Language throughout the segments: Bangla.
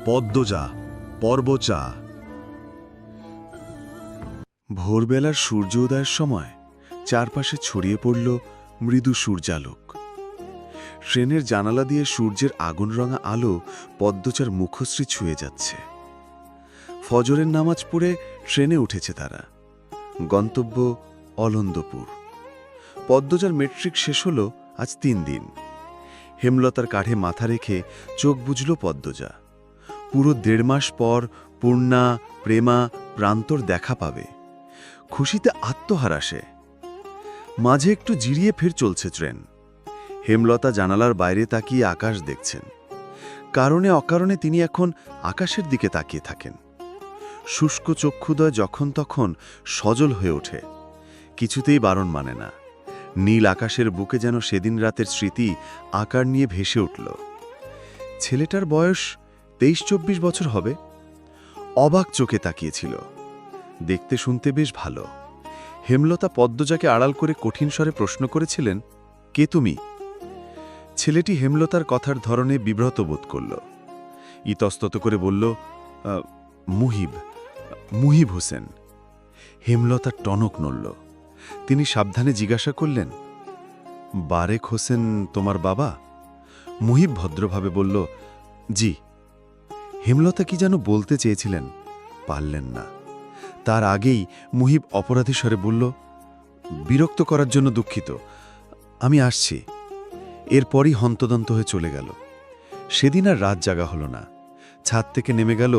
পদ্মজা, পর্বচা। ভোরবেলার সূর্য উদয়ের সময় চারপাশে ছড়িয়ে পড়ল মৃদু সূর্যালোক। ট্রেনের জানালা দিয়ে সূর্যের আগুনরঙা আলো পদ্মচার মুখশ্রী ছুঁয়ে যাচ্ছে। ফজরের নামাজ পড়ে ট্রেনে উঠেছে তারা। গন্তব্য অলন্দপুর। পদ্মচার মেট্রিক শেষ হল আজ 3 দিন। হেমলতার কাঁধে মাথা রেখে চোখ বুঝল পদ্মজা। পুরো 1.5 মাস পর পূর্ণা, প্রেমা, প্রান্তর দেখা পাবে। খুশিতে আত্মহারা সে। মাঝে একটু জিরিয়ে ফের চলছে ট্রেন। হেমলতা জানালার বাইরে তাকিয়ে আকাশ দেখছেন। কারণে অকারণে তিনি এখন আকাশের দিকে তাকিয়ে থাকেন। শুষ্ক চক্ষুদয় যখন তখন সজল হয়ে ওঠে। কিছুতেই বারণ মানে না। নীল আকাশের বুকে যেন সেদিন রাতের স্মৃতি আকার নিয়ে ভেসে উঠল। ছেলেটার বয়স 23-24 বছর হবে। অবাক চোখে তাকিয়েছিল। দেখতে শুনতে বেশ ভালো। হেমলতা পদ্মজাকে আড়াল করে কঠিন স্বরে প্রশ্ন করেছিলেন, কে তুমি? ছেলেটি হেমলতার কথার ধরনে বিব্রত বোধ করল। ইতস্তত করে বলল, মুহিব হোসেন। হেমলতার টনক নড়ল। তিনি সাবধানে জিজ্ঞাসা করলেন, বারেক হোসেন তোমার বাবা? মুহিব ভদ্রভাবে বলল, জি। হেমলতা কি যেন বলতে চেয়েছিলেন, পারলেন না। তার আগেই মুহিব অপরাধী স্বরে বলল, বিরক্ত করার জন্য দুঃখিত, আমি আসছি। এরপরই হন্তদন্ত হয়ে চলে গেল। সেদিন আর রাত জাগা হল না। ছাদ থেকে নেমে গেল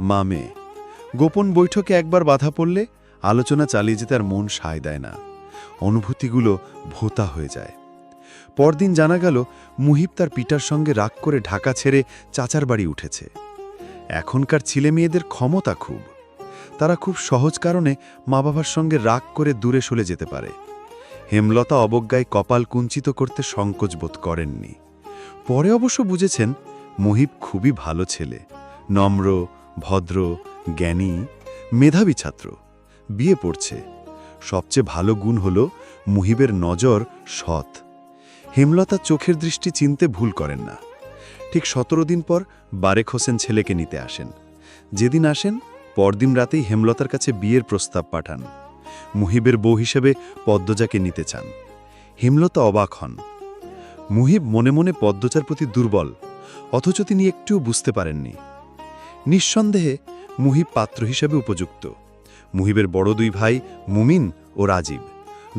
মা মেয়ে। গোপন বৈঠকে একবার বাধা পড়লে আলোচনা চালিয়ে যেতে আর মন সায় দেয় না। অনুভূতিগুলো ভোঁতা হয়ে যায়। পরদিন জানা গেল মুহিব তার পিতার সঙ্গে রাগ করে ঢাকা ছেড়ে চাচার বাড়ি উঠেছে। এখনকার ছেলে মেয়েদের ক্ষমতা খুব। তারা খুব সহজ কারণে মা বাবার সঙ্গে রাগ করে দূরে সরে যেতে পারে। হেমলতা অবজ্ঞায় কপাল কুঞ্চিত করতে সংকোচ বোধ করেননি। পরে অবশ্য বুঝেছেন মুহিব খুবই ভালো ছেলে, নম্র, ভদ্র, জ্ঞানী, মেধাবী ছাত্র। বিয়ে পড়ছে। সবচেয়ে ভালো গুণ হল মুহিবের নজর সৎ। হেমলতা চোখের দৃষ্টি চিনতে ভুল করেন না। ঠিক 17 দিন পর বারেক হোসেন ছেলেকে নিতে আসেন। যেদিন আসেন পরদিন রাতেই হেমলতার কাছে বিয়ের প্রস্তাব পাঠান। মুহিবের বউ হিসেবে পদ্মজাকে নিতে চান। হেমলতা অবাক হন। মুহিব মনে মনে পদ্মজার প্রতি দুর্বল, অথচ তিনি একটুও বুঝতে পারেননি। নিঃসন্দেহে মুহিব পাত্র হিসেবে উপযুক্ত। মুহিবের বড় 2 ভাই মুমিন ও রাজীব,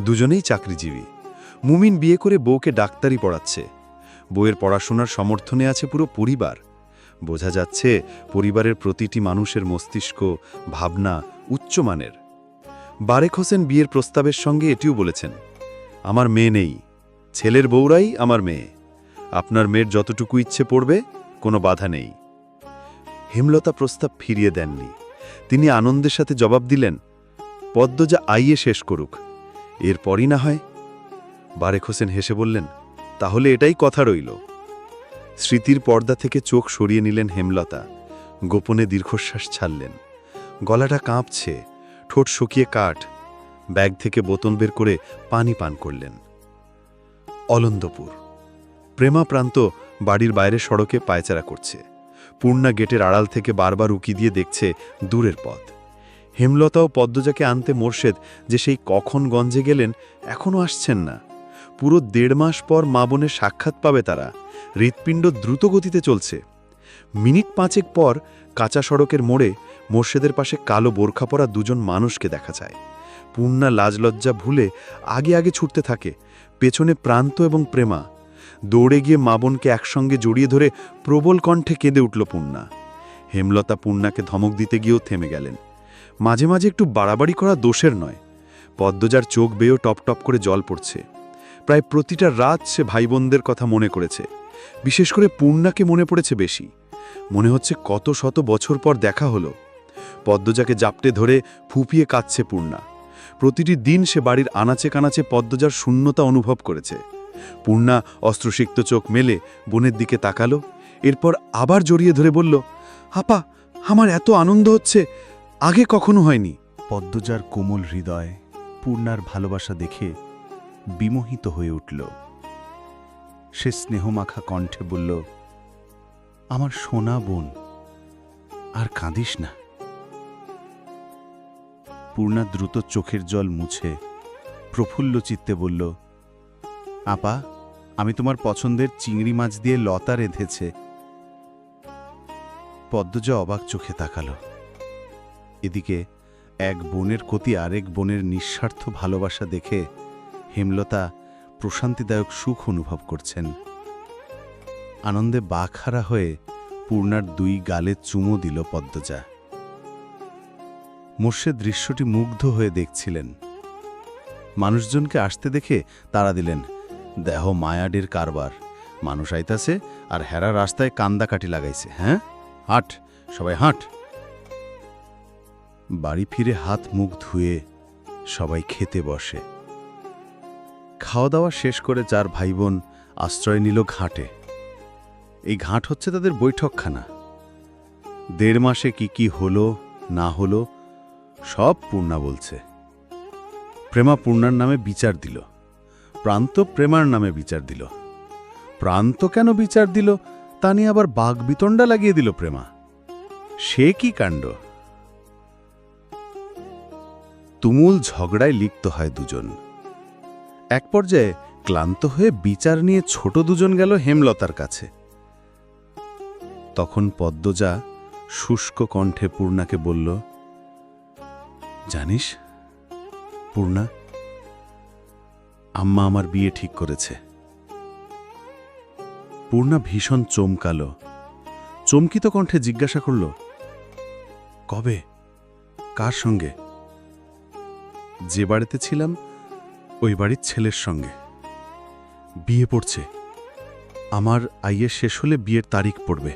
দুজনেই চাকরিজীবী। মুমিন বিয়ে করে বউকে ডাক্তারি পড়াচ্ছে। বউয়ের পড়াশোনার সমর্থনে আছে পুরো পরিবার। বোঝা যাচ্ছে পরিবারের প্রতিটি মানুষের মস্তিষ্ক, ভাবনা উচ্চমানের। বারেক হোসেন বিয়ের প্রস্তাবের সঙ্গে এটিও বলেছেন, আমার মেয়ে নেই, ছেলের বউরাই আমার মেয়ে। আপনার মেয়ের যতটুকু ইচ্ছে পড়বে, কোনো বাধা নেই। হেমলতা প্রস্তাব ফিরিয়ে দেননি। তিনি আনন্দের সাথে জবাব দিলেন, পদ্মজা আইয়ে শেষ করুক, এরপরই না হয়। বারেক হোসেন হেসে বললেন, তাহলে এটাই কথা রইল। স্মৃতির পর্দা থেকে চোখ সরিয়ে নিলেন হেমলতা। গোপনে দীর্ঘশ্বাস ছাড়লেন। গলাটা কাঁপছে, ঠোঁট শুকিয়ে কাঠ। ব্যাগ থেকে বোতল বের করে পানি পান করলেন। অলন্দপুর। প্রেমা প্রান্ত বাড়ির বাইরে সড়কে পায়চারা করছে। পূর্ণা গেটের আড়াল থেকে বারবার উকি দিয়ে দেখছে দূরের পথ। হেমলতা ও পদ্মজাকে আনতে মোর্শেদ যে সেই কখন গঞ্জে গেলেন, এখনও আসছেন না। পুরো 1.5 মাস পর মা বোনের সাক্ষাৎ পাবে তারা। হৃৎপিণ্ড দ্রুত গতিতে চলছে। মিনিট 5 পর কাঁচা সড়কের মোড়ে মোর্শেদের পাশে কালো বোরখা পরা 2জন মানুষকে দেখা যায়। পূর্ণা লাজলজ্জা ভুলে আগে আগে ছুটতে থাকে। পেছনে প্রান্ত এবং প্রেমা। দৌড়ে গিয়ে মা বোনকে একসঙ্গে জড়িয়ে ধরে প্রবল কণ্ঠে কেঁদে উঠল পূর্ণা। হেমলতা পূর্ণাকে ধমক দিতে গিয়েও থেমে গেলেন। মাঝে মাঝে একটু বাড়াবাড়ি করা দোষের নয়। পদ্মজার চোখ বেয়েও টপ টপ করে জল পড়ছে। প্রায় প্রতিটা রাত সে ভাই বোনদের কথা মনে করেছে। বিশেষ করে পূর্ণাকে মনে পড়েছে বেশি। মনে হচ্ছে কত শত বছর পর দেখা হলো। পদ্মজাকে জাপটে ধরে ফুঁপিয়ে কাঁদছে পূর্ণা। প্রতিটি দিন সে বাড়ির আনাচে কানাচে পদ্মজার শূন্যতা অনুভব করেছে। পূর্ণা অস্ত্রসিক্ত চোখ মেলে বোনের দিকে তাকালো। এরপর আবার জড়িয়ে ধরে বলল, আপা, আমার এত আনন্দ হচ্ছে, আগে কখনো হয়নি। পদ্মজার কোমল হৃদয় পূর্ণার ভালোবাসা দেখে বিমোহিত হয়ে উঠল। সে স্নেহমাখা কণ্ঠে বলল, আমার সোনা বোন, আর কাঁদিস না। পূর্ণা দ্রুত চোখের জল মুছে প্রফুল্ল চিত্তে বলল, আপা, আমি তোমার পছন্দের চিংড়ি মাছ দিয়ে লতা রেঁধেছে। পদ্মজা অবাক চোখে তাকালো। এদিকে এক বোনের প্রতি আরেক বোনের নিঃস্বার্থ ভালোবাসা দেখে হেমলতা প্রশান্তিদায়ক সুখ অনুভব করছেন। আনন্দে বাকহারা হয়ে পূর্ণার দুই গালে চুমো দিল পদ্মজা। মোর্শেদ দৃশ্যটি মুগ্ধ হয়ে দেখছিলেন। মানুষজনকে আসতে দেখে তাড়া দিলেন, দেহ মায়াডির কারবার, মানুষ আইতাছে আর হেরা রাস্তায় কান্দাকাটি লাগাইছে। হ্যাঁ, হাঁট, সবাই হাঁট। বাড়ি ফিরে হাত মুখ ধুয়ে সবাই খেতে বসে। খাওয়া দাওয়া শেষ করে চার ভাই বোন আশ্রয় নিল ঘাটে। এই ঘাট হচ্ছে তাদের বৈঠকখানা। 1.5 মাসে কি কি হলো না হলো সব পূর্ণা বলছে। প্রেমা পূর্ণার নামে বিচার দিল, প্রান্ত প্রেমার নামে বিচার দিল। প্রান্ত কেন বিচার দিল তা নিয়ে আবার বাগবিতণ্ডা লাগিয়ে দিল প্রেমা। সে কি কাণ্ড! তুমুল ঝগড়ায় লিপ্ত হয় দুজন। এক পর্যায়ে ক্লান্ত হয়ে বিচার নিয়ে ছোট দুজন গেল হেমলতার কাছে। তখন পদ্মজা শুষ্ক কণ্ঠে পূর্ণাকে বলল, জানিস পূর্ণা, আম্মা আমার বিয়ে ঠিক করেছে। পূর্ণা ভীষণ চমকালো। চমকিত কণ্ঠে জিজ্ঞাসা করল, কবে, কার সঙ্গে? যে বাড়িতে ছিলাম ওই বাড়ির ছেলের সঙ্গে। বিয়ে পড়ছে, আমার আইএ শেষ হলে বিয়ের তারিখ পড়বে।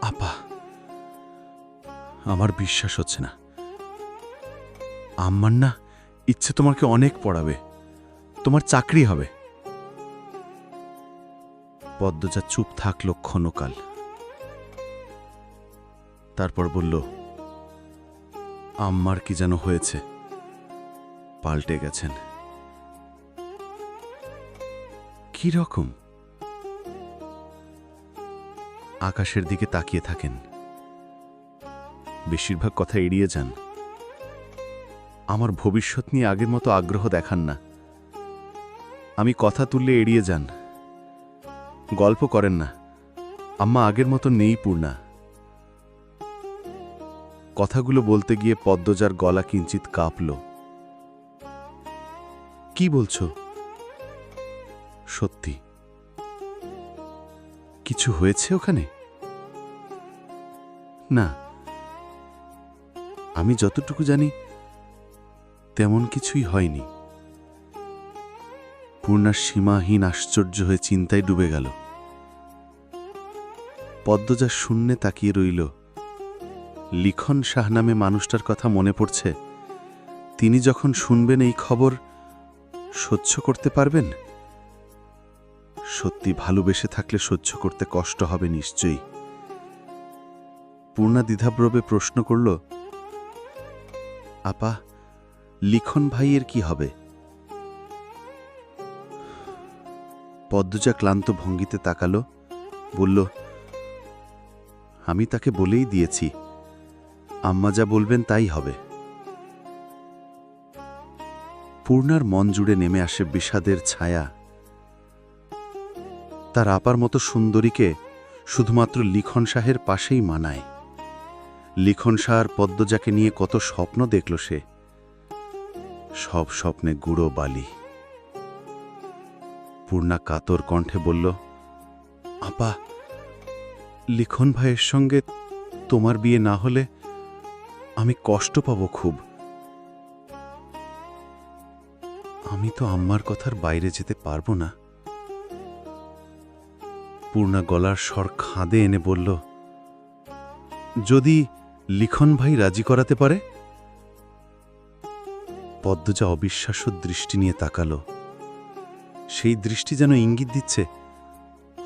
আপা, আমার বিশ্বাস হচ্ছে না। আম্মার না ইচ্ছে তোমাকে অনেক পড়াবে, তোমার চাকরি হবে। পদ্মজা চুপ থাকল ক্ষণকাল। তারপর বলল, আম্মার কি যেন হয়েছে, পাল্টে গেছেন। কি রকম? আকাশের দিকে তাকিয়ে থাকেন, বেশিরভাগ কথা এড়িয়ে যান। আমার ভবিষ্যৎ নিয়ে আগের মতো আগ্রহ দেখান না। আমি কথা তুললে এড়িয়ে যান, গল্প করেন না। আম্মা আগের মতো নেই পূর্ণা। কথাগুলো বলতে গিয়ে পদ্মজার গলা কিঞ্চিত কাঁপল। কি বলছো? সত্যি কিছু হয়েছে ওখানে? না, আমি যতটুকু জানি তেমন কিছুই হয়নি। পূর্ণার সীমাহীন আশ্চর্য হয়ে চিন্তায় ডুবে গেল। পদ্মজা শূন্যে তাকিয়ে রইল। লিখন শাহ নামে মানুষটার কথা মনে পড়ছে। তিনি যখন শুনবেন এই খবর সহ্য করতে পারবেন? সত্যি ভালোবেসে থাকলে সহ্য করতে কষ্ট হবে নিশ্চয়ই। পূর্ণা দ্বিধাপ্রবে প্রশ্ন করল, আপা, লিখন ভাইয়ের কি হবে? পদ্মজা ক্লান্ত ভঙ্গিতে তাকালো, বলল, আমি তাকে বলেই দিয়েছি, আম্মা যা বলবেন তাই হবে। পূর্ণার মন জুড়ে নেমে আসে বিষাদের ছায়া। তার আপার মতো সুন্দরীকে শুধুমাত্র লিখন শাহের পাশেই মানায়। লিখন শাহ আর পদ্মজাকে নিয়ে কত স্বপ্ন দেখল সে, সব স্বপ্নে গুঁড়ো বালি। পূর্ণা কাতর কণ্ঠে বলল, আপা, লিখন ভাইয়ের সঙ্গে তোমার বিয়ে না হলে আমি কষ্ট পাব খুব। আমি তো আম্মার কথার বাইরে যেতে পারবো না। পূর্ণা গলার স্বর খাঁদে এনে বলল, যদি লিখন ভাই রাজি করাতে পারে? পদ্মজা অবিশ্বাস্য দৃষ্টি নিয়ে তাকালো। সেই দৃষ্টি যেন ইঙ্গিত দিচ্ছে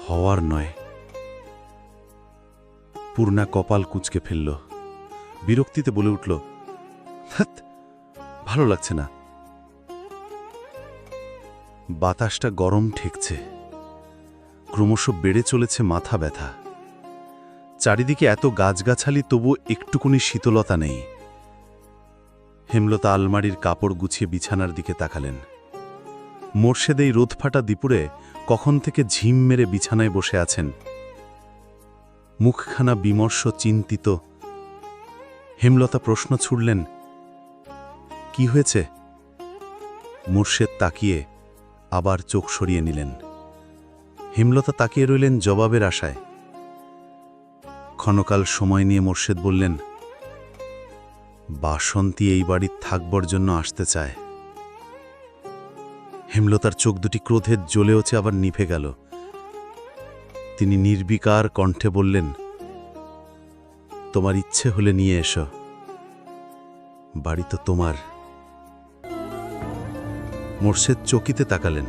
হওয়ার নয়। পূর্ণা কপাল কুঁচকে ফেলল, বিরক্তিতে বলে উঠল, ধ্যাৎ, ভালো লাগছে না। বাতাসটা গরম ঠেকছে, ক্রমশ বেড়ে চলেছে মাথা ব্যথা। চারিদিকে এত গাছগাছালি, তবু একটুকুনি শীতলতা নেই। হেমলতা আলমারির কাপড় গুছিয়ে বিছানার দিকে তাকালেন। মোর্শেদ এই রোদফাটা দুপুরে কখন থেকে ঝিম মেরে বিছানায় বসে আছেন, মুখখানা বিমর্ষ, চিন্তিত। হেমলতা প্রশ্ন ছুড়লেন, কি হয়েছে? মোর্শেদ তাকিয়ে আবার চোখ সরিয়ে নিলেন। হেমলতা তাকিয়ে রইলেন জবাবের আশায়। ক্ষণকাল সময় নিয়ে মোর্শেদ বললেন, বাসন্তী এই বাড়ির থাকবার জন্য আসতে চায়। হেমলতার চোখ দুটি ক্রোধে জ্বলে ওঠে, আবার নিভে গেল। তিনি নির্বিকার কণ্ঠে বললেন, তোমার ইচ্ছে হলে নিয়ে এসো, বাড়ি তো তোমার। মোর্শেদ চকিতে তাকালেন।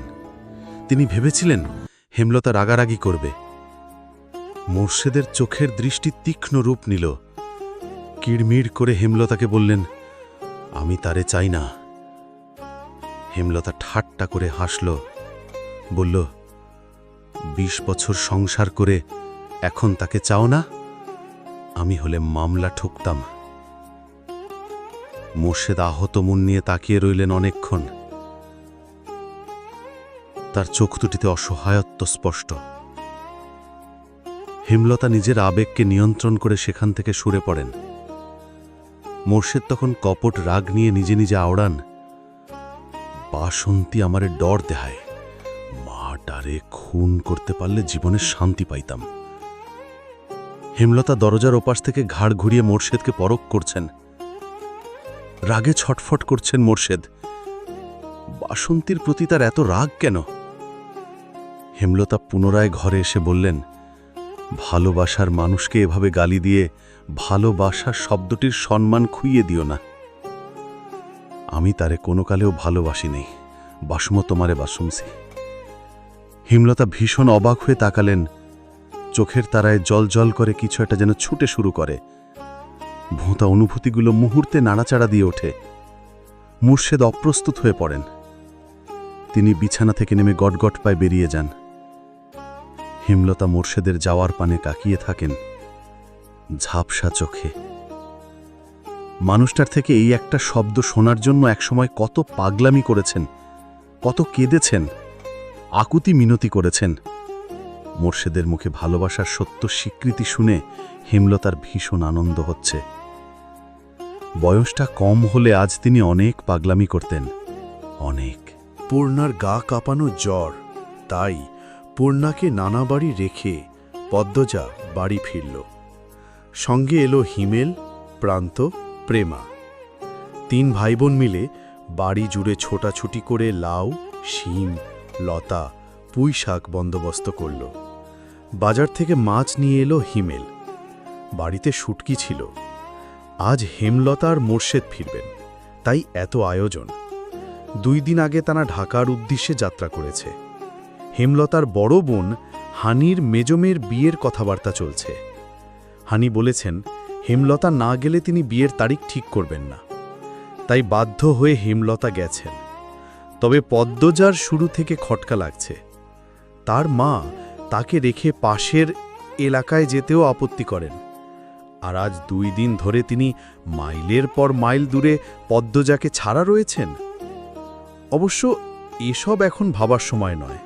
তিনি ভেবেছিলেন হেমলতা রাগারাগি করবে। মোর্শেদের চোখের দৃষ্টি তীক্ষ্ণ রূপ নিল। কিড়মিড় করে হেমলতাকে বললেন, আমি তারে চাই না। হেমলতা ঠাট্টা করে হাসল, বলল, ২০ বছর সংসার করে এখন তাকে চাও না? আমি হলে মামলা ঠুকতাম। মোর্শেদ আহত মন নিয়ে তাকিয়ে রইলেন অনেকক্ষণ। তার চোখ দুটিতে অসহায়ত্ব স্পষ্ট। হেমলতা নিজের আবেগকে নিয়ন্ত্রণ করে সেখান থেকে সরে পড়েন। মোর্শেদ তখন কপট রাগ নিয়ে নিজে নিজে আওড়ান, বাসন্তী আমারে ডর দেহায়, মাটারে খুন করতে পারলে জীবনের শান্তি পাইতাম। হেমলতা দরজার ওপাশ থেকে ঘাড় ঘুরিয়ে মোর্শেদকে পরখ করছেন। রাগে ছটফট করছেন মোর্শেদ। বাসন্তীর প্রতি তার এত রাগ কেন? হেমলতা পুনরায় ঘরে এসে বললেন, ভালোবাসার মানুষকে এভাবে গালি দিয়ে ভালোবাসার শব্দটির সম্মান খুইয়ে দিও না। আমি তারে কোনো কালেও ভালোবাসি নেই, বাসমো তোমারে বাসুমসি। হেমলতা ভীষণ অবাক হয়ে তাকালেন। চোখের তারায় জল জল করে কিছু একটা যেন ছুটে শুরু করে। ভোঁতা অনুভূতিগুলো মুহূর্তে নাড়াচাড়া দিয়ে ওঠে। মুর্শেদ অপ্রস্তুত হয়ে পড়েন। তিনি বিছানা থেকে নেমে গটগট পায়ে বেরিয়ে যান। হেমলতা মোর্শেদের যাওয়ার পানে তাকিয়ে থাকেন, ঝাপসা চোখে। মানুষটার থেকে এই একটা শব্দ শোনার জন্য একসময় কত পাগলামি করেছেন, কত কেঁদেছেন, আকুতি মিনতি করেছেন। মোর্শেদের মুখে ভালোবাসার সত্য স্বীকৃতি শুনে হেমলতার ভীষণ আনন্দ হচ্ছে। বয়সটা কম হলে আজ তিনি অনেক পাগলামি করতেন, অনেক। পূর্ণার গা কাঁপানো জ্বর, তাই পূর্ণাকে নানা বাড়ি রেখে পদ্মজা বাড়ি ফিরল। সঙ্গে এলো হিমেল, প্রান্ত, প্রেমা। 3 ভাইবোন মিলে বাড়ি জুড়ে ছোটাছুটি করে লাউ, শিম, লতা, পুঁই শাক বন্দোবস্ত করল। বাজার থেকে মাছ নিয়ে এলো হিমেল। বাড়িতে শুটকি ছিল। আজ হেমলতার মোর্শেদ ফিরবেন, তাই এত আয়োজন। 2 দিন আগে তারা ঢাকার উদ্দেশ্যে যাত্রা করেছে। হেমলতার বড় বোন হানির মেজমের বিয়ের কথাবার্তা চলছে। হানি বলেছেন হেমলতা না গেলে তিনি বিয়ের তারিখ ঠিক করবেন না, তাই বাধ্য হয়ে হেমলতা গেছেন। তবে পদ্মজার শুরু থেকে খটকা লাগছে। তার মা তাকে রেখে পাশের এলাকায় যেতেও আপত্তি করেন। আর আজ 2 দিন ধরে তিনি মাইলের পর মাইল দূরে পদ্মজাকে ছাড়া রয়েছেন। অবশ্য এসব এখন ভাবার সময় নয়।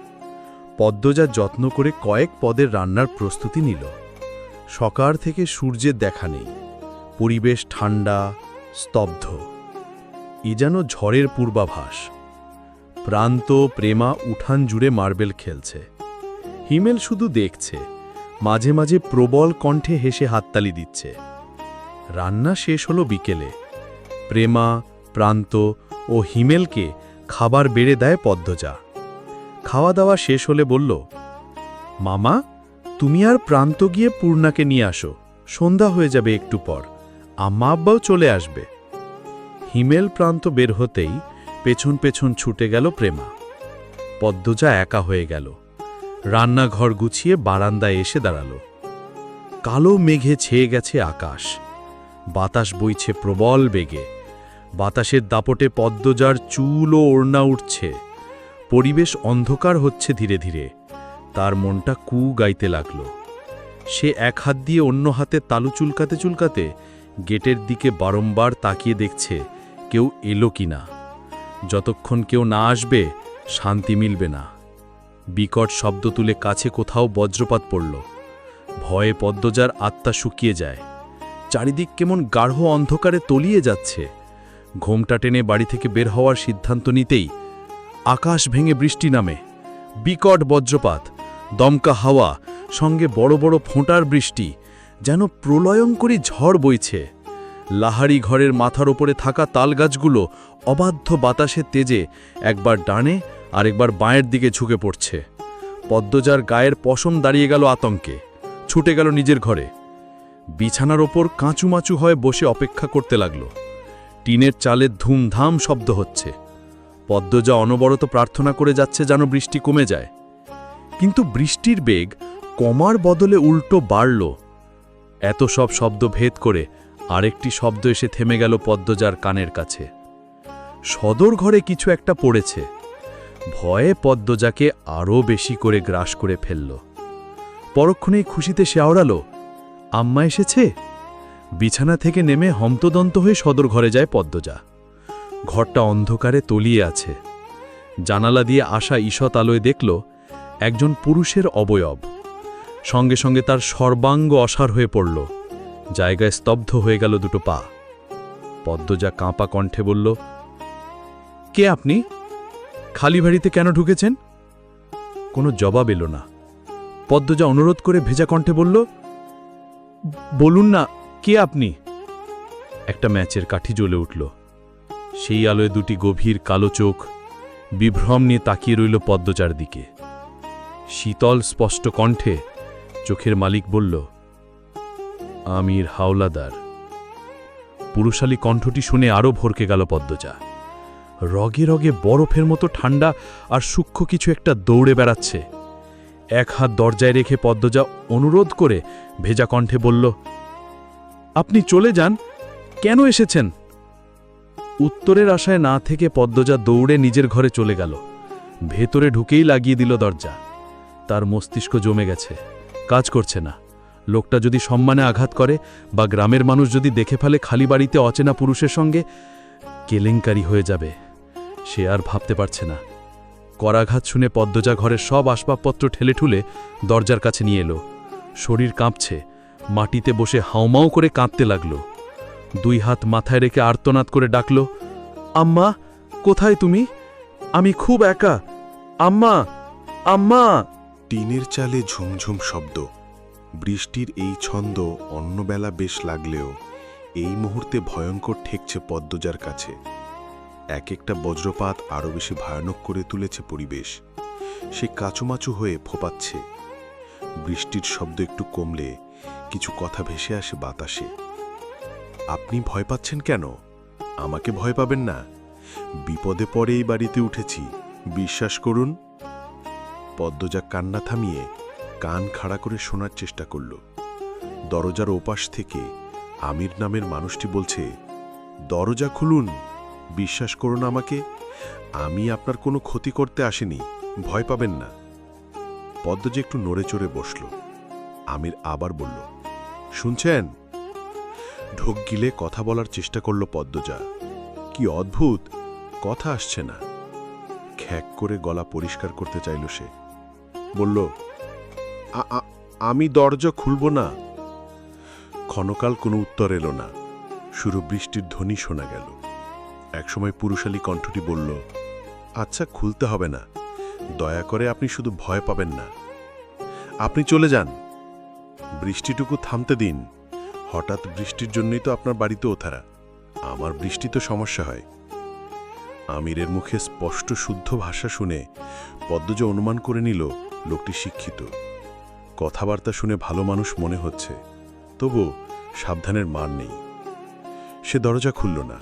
পদ্মজা যত্ন করে কয়েক পদের রান্নার প্রস্তুতি নিল। সকাল থেকে সূর্যের দেখা নেই। পরিবেশ ঠান্ডা, স্তব্ধ। এ যেন ঝড়ের পূর্বাভাস। প্রান্ত, প্রেমা উঠান জুড়ে মার্বেল খেলছে। হিমেল শুধু দেখছে, মাঝে মাঝে প্রবল কণ্ঠে হেসে হাততালি দিচ্ছে। রান্না শেষ হলো বিকেলে। প্রেমা, প্রান্ত ও হিমেলকে খাবার বেড়ে দেয় পদ্মজা। খাওয়া দাওয়া শেষ হলে বলল, মামা, তুমি আর প্রান্ত গিয়ে পূর্ণাকে নিয়ে আসো, সন্ধ্যা হয়ে যাবে একটু পর, আম্মা আব্বাও চলে আসবে। হিমেল প্রান্ত বের হতেই পেছন পেছন ছুটে গেল প্রেমা। পদ্মজা একা হয়ে গেল। রান্নাঘর গুছিয়ে বারান্দায় এসে দাঁড়াল। কালো মেঘে ছেয়ে গেছে আকাশ। বাতাস বইছে প্রবল বেগে। বাতাসের দাপটে পদ্মজার চুল ও ওড়না উঠছে। পরিবেশ অন্ধকার হচ্ছে ধীরে ধীরে। তার মনটা কু গাইতে লাগল। সে এক হাত দিয়ে অন্য হাতে তালু চুলকাতে চুলকাতে গেটের দিকে বারংবার তাকিয়ে দেখছে কেউ এলো কিনা। যতক্ষণ কেউ না আসবে শান্তি মিলবে না। বিকট শব্দ তুলে কাছে কোথাও বজ্রপাত পড়ল। ভয়ে পদ্মজার আত্মা শুকিয়ে যায়। চারিদিক কেমন গাঢ় অন্ধকারে তলিয়ে যাচ্ছে। ঘোমটা টেনে বাড়ি থেকে বের হওয়ার সিদ্ধান্ত নিতেই আকাশ ভেঙে বৃষ্টি নামে। বিকট বজ্রপাত, দমকা হাওয়া, সঙ্গে বড় বড় ফোঁটার বৃষ্টি, যেন প্রলয়ঙ্করী ঝড় বইছে। লাহারি ঘরের মাথার ওপরে থাকা তালগাছগুলো অবাধ্য বাতাসের তেজে একবার ডানে আর একবার বাঁয়ের দিকে ঝুঁকে পড়ছে। পদ্মজার গায়ের পশম দাঁড়িয়ে গেল আতঙ্কে। ছুটে গেল নিজের ঘরে। বিছানার ওপর কাঁচুমাচু হয়ে বসে অপেক্ষা করতে লাগল। টিনের চালের ধুমধাম শব্দ হচ্ছে। পদ্মজা অনবরত প্রার্থনা করে যাচ্ছে যেন বৃষ্টি কমে যায়। কিন্তু বৃষ্টির বেগ কমার বদলে উল্টো বাড়ল। এত সব শব্দ ভেদ করে আরেকটি শব্দ এসে থেমে গেল পদ্মজার কানের কাছে। সদর ঘরে কিছু একটা পড়েছে। ভয়ে পদ্মজাকে আরও বেশি করে গ্রাস করে ফেলল। পরক্ষণেই খুশিতে সে আওড়াল, আম্মা এসেছে। বিছানা থেকে নেমে হন্তদন্ত হয়ে সদর ঘরে যায় পদ্মজা। ঘরটা অন্ধকারে তলিয়ে আছে। জানালা দিয়ে আসা ঈষৎ আলোয় দেখল একজন পুরুষের অবয়ব। সঙ্গে সঙ্গে তার সর্বাঙ্গ অসাড় হয়ে পড়ল। জায়গায় স্তব্ধ হয়ে গেল দুটো পা। পদ্মজা কাঁপা কণ্ঠে বলল, কে আপনি? খালি বাড়িতে কেন ঢুকেছেন? কোনো জবাব এলো না। পদ্মজা অনুরোধ করে ভেজা কণ্ঠে বলল, বলুন না, কে আপনি? একটা ম্যাচের কাঠি জ্বলে উঠল। সেই আলোয় দুটি গভীর কালো চোখ বিভ্রম নিয়ে তাকিয়ে রইল পদ্মজার দিকে। শীতল স্পষ্ট কণ্ঠে চোখের মালিক বলল, আমির হাওলাদার। পুরুষালী কণ্ঠটি শুনে আরও ভরকে গেল পদ্মজা। রগে রগে বরফের মতো ঠান্ডা আর সূক্ষ্ম কিছু একটা দৌড়ে বেড়াচ্ছে। এক হাত দরজায় রেখে পদ্মজা অনুরোধ করে ভেজা কণ্ঠে বলল, আপনি চলে যান, কেন এসেছেন? উত্তরের আশায় না থেকে পদ্মজা দৌড়ে নিজের ঘরে চলে গেল। ভেতরে ঢুকেই লাগিয়ে দিল দরজা। তার মস্তিষ্ক জমে গেছে, কাজ করছে না। লোকটা যদি সম্মানে আঘাত করে বা গ্রামের মানুষ যদি দেখে ফেলে খালি বাড়িতে অচেনা পুরুষের সঙ্গে, কেলেঙ্কারি হয়ে যাবে। সে আর ভাবতে পারছে না। করাঘাত শুনে পদ্মজা ঘরের সব আসবাবপত্র ঠেলে ঠুলে দরজার কাছে নিয়ে এলো। শরীর কাঁপছে, মাটিতে বসে হাউমাউ করে কাঁদতে লাগল। দুই হাত মাথায় রেখে আর্তনাদ করে ডাকল, আম্মা, কোথায় তুমি? আমি খুব একা, আম্মা, আম্মা। টিনের চালে ঝুমঝুম শব্দ। বৃষ্টির এই ছন্দ অন্যবেলা বেশ লাগলেও এই মুহূর্তে ভয়ঙ্কর ঠেকছে পদ্মজার কাছে। এক একটা বজ্রপাত আরও বেশি ভয়ানক করে তুলেছে পরিবেশ। সে কাচুমাচু হয়ে ফোপাচ্ছে। বৃষ্টির শব্দ একটু কমলে কিছু কথা ভেসে আসে বাতাসে। আপনি ভয় পাচ্ছেন কেন? আমাকে ভয় পাবেন না। বিপদে পড়ে এই বাড়িতে উঠেছি, বিশ্বাস করুন। পদ্মজা কান্না থামিয়ে কান খাড়া করে শোনার চেষ্টা করল। দরজার ওপাশ থেকে আমির নামের মানুষটি বলছে, দরজা খুলুন, বিশ্বাস করুন আমাকে, আমি আপনার কোনো ক্ষতি করতে আসিনি, ভয় পাবেন না। পদ্মজা একটু নড়ে চড়ে বসল। আমির আবার বলল, শুনছেন? ঢোক গিলে কথা বলার চেষ্টা করল পদ্মজা। কি অদ্ভুত, কথা আসছে না। খ্যাক করে গলা পরিষ্কার করতে চাইল সে। বলল, আমি দরজা খুলব না। ক্ষণকাল কোনো উত্তর এলো না। শুরু বৃষ্টির ধ্বনি শোনা গেল। একসময় পুরুষালী কণ্ঠটি বলল, আচ্ছা, খুলতে হবে না, দয়া করে আপনি শুধু ভয় পাবেন না। আপনি চলে যান, বৃষ্টিটুকু থামতে দিন। হঠাৎ বৃষ্টির জন্যই তো আপনার বাড়িতে ওঠারা। আমার বৃষ্টি তো সমস্যা হয়। আমিরের মুখে স্পষ্ট শুদ্ধ ভাষা শুনে পদ্মজা অনুমান করে নিল লোকটি শিক্ষিত। কথাবার্তা শুনে ভালো মানুষ মনে হচ্ছে, তবু সাবধানের মার নেই। সে দরজা খুলল না,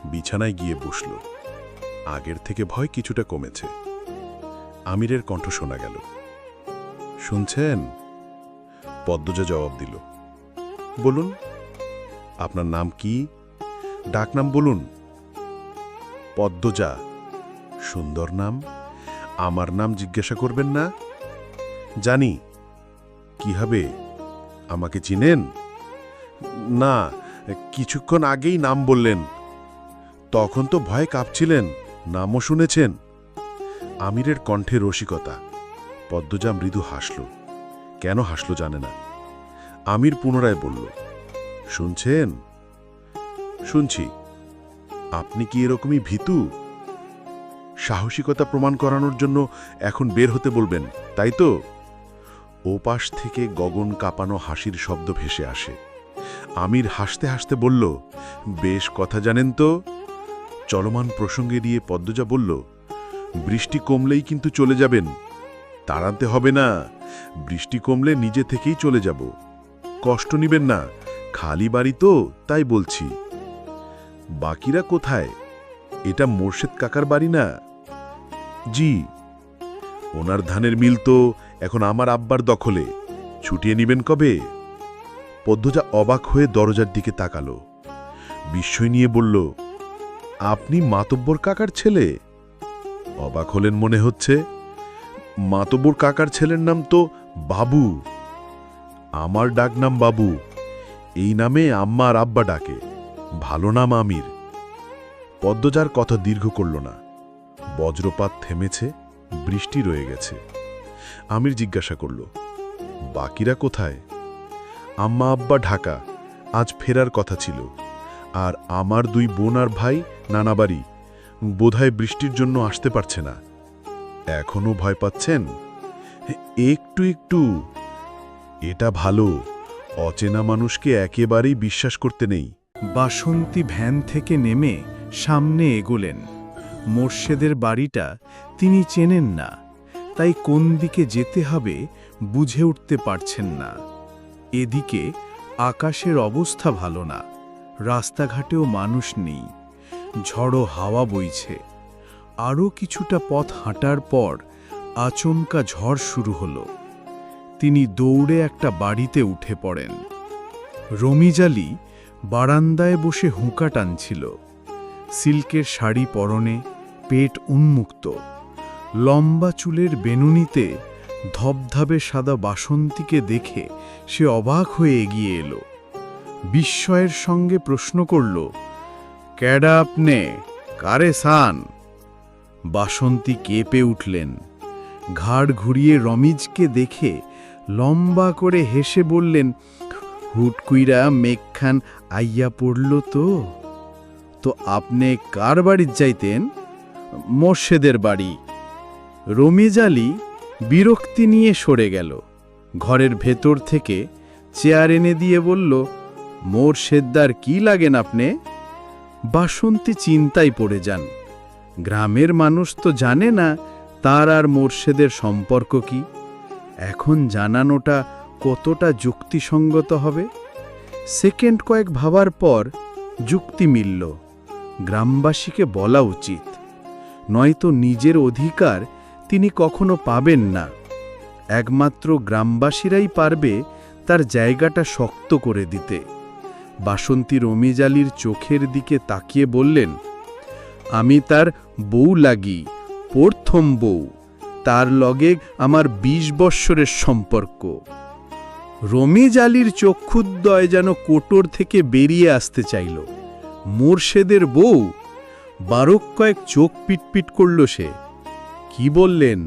বিছানায় গিয়ে বসল। আগের থেকে ভয় কিছুটা কমেছে। আমিরের কণ্ঠ শোনা গেল, শুনছেন? পদ্মজা জবাব দিল, বলুন, আপনার নাম কি? ডাকনাম বলুন। পদ্মজা, সুন্দর নাম। আমার নাম জিজ্ঞাসা করবেন না? জানি। কি হবে? আমাকে চিনেন? না, কিছুক্ষণ আগেই নাম বললেন। তখন তো ভয়ে কাঁপছিলেন, নামও শুনেছেন। আমিরের কণ্ঠে রসিকতা। পদ্মজা মৃদু হাসল। কেন হাসল জানে না। আমির পুনরায় বলল, শুনছেন? শুনছি। আপনি কি এরকমই ভীতু? সাহসিকতা প্রমাণ করানোর জন্য এখন বের হতে বলবেন, তাই তো? ওপাশ থেকে গগন কাঁপানো হাসির শব্দ ভেসে আসে। আমির হাসতে হাসতে বলল, বেশ কথা জানেন তো। চলমান প্রসঙ্গে দিয়ে পদ্মজা বলল, বৃষ্টি কমলেই কিন্তু চলে যাবেন। তাড়াতে হবে না, বৃষ্টি কমলে নিজে থেকেই চলে যাব। কষ্ট নিবেন না, খালি বাড়ি তো, তাই বলছি। বাকিরা কোথায়? এটা মোর্শেদ কাকার বাড়ি না? জি। ওনার ধানের মিল তো এখন আমার আব্বার দখলে। ছুটিয়ে নিবেন কবে? পদ্মজা অবাক হয়ে দরজার দিকে তাকালো। বিস্ময় নিয়ে বলল, আপনি মাতব্বর কাকার ছেলে? অবাক হলেন মনে হচ্ছে। মাতব্বর কাকার ছেলের নাম তো বাবু। আমার ডাক নাম বাবু। এই নামে আম্মা আর আব্বা ডাকে। ভালো নাম আমির। পদ্মজার কথা দীর্ঘ করল না। বজ্রপাত থেমেছে, বৃষ্টি রয়ে গেছে। আমির জিজ্ঞাসা করল, বাকিরা কোথায়? আম্মা আব্বা ঢাকা, আজ ফেরার কথা ছিল। আর আমার 2 বোন আর ভাই নানাবাড়ি, বোধহয় বৃষ্টির জন্য আসতে পারছে না। এখনো ভয় পাচ্ছেন? একটু একটু। এটা ভালো, অচেনা মানুষকে একেবারেই বিশ্বাস করতে নেই। বাসন্তী ভ্যান থেকে নেমে সামনে এগোলেন। মোর্শেদের বাড়িটা তিনি চেনেন না, তাই কোন দিকে যেতে হবে বুঝে উঠতে পারছেন না। এদিকে আকাশের অবস্থা ভালো না, রাস্তাঘাটেও মানুষ নেই, ঝড়ো হাওয়া বইছে। আরও কিছুটা পথ হাঁটার পর আচমকা ঝড় শুরু হলো। তিনি দৌড়ে একটা বাড়িতে উঠে পড়েন। রমিজালি বারান্দায় বসে হুঁকা টানছিল। সিল্কের শাড়ি পরনে, পেট উন্মুক্ত, লম্বা চুলের বেনুনিতে ধবধবে সাদা বাসন্তীকে দেখে সে অবাক হয়ে এগিয়ে এলো। বিস্ময়ের সঙ্গে প্রশ্ন করল, ক্যাডা আপনে, কারে সান? বাসন্তী কেঁপে উঠলেন। ঘাড় ঘুরিয়ে রমিজকে দেখে লম্বা করে হেসে বললেন, হুটকুইরা মেঘখান আইয়া পড়ল তো। তো আপনি কার বাড়ির যাইতেন? মোর্শেদের বাড়ি। রমিজ আলী বিরক্তি নিয়ে সরে গেল। ঘরের ভেতর থেকে চেয়ার এনে দিয়ে বলল, মোর্শেদদার কি লাগেন আপনি? বাসন্তী চিন্তায় পড়ে যান। গ্রামের মানুষ তো জানে না তার আর মোর্শেদের সম্পর্ক কি। এখন জানানোটা কতটা যুক্তিসঙ্গত হবে? সেকেন্ড কয়েক ভাবার পর যুক্তি মিলল। গ্রামবাসীকে বলা উচিত, নয়তো নিজের অধিকার তিনি কখনো পাবেন না। একমাত্র গ্রামবাসীরাই পারবে তার জায়গাটা শক্ত করে দিতে। বাসন্তী রমিজ আলীর চোখের দিকে তাকিয়ে বললেন, আমি তার বউ লাগি, প্রথম বউ। তার লগে আমার 20 বৎসরের সম্পর্ক। রমিজ আলীর চক্ষুদ্বয় যেন কোটর থেকে বেরিয়ে আসতে চাইল। মোর্শেদের বউ? বারক কয়েক চোখ পিটপিট করল সে। কি বললেন?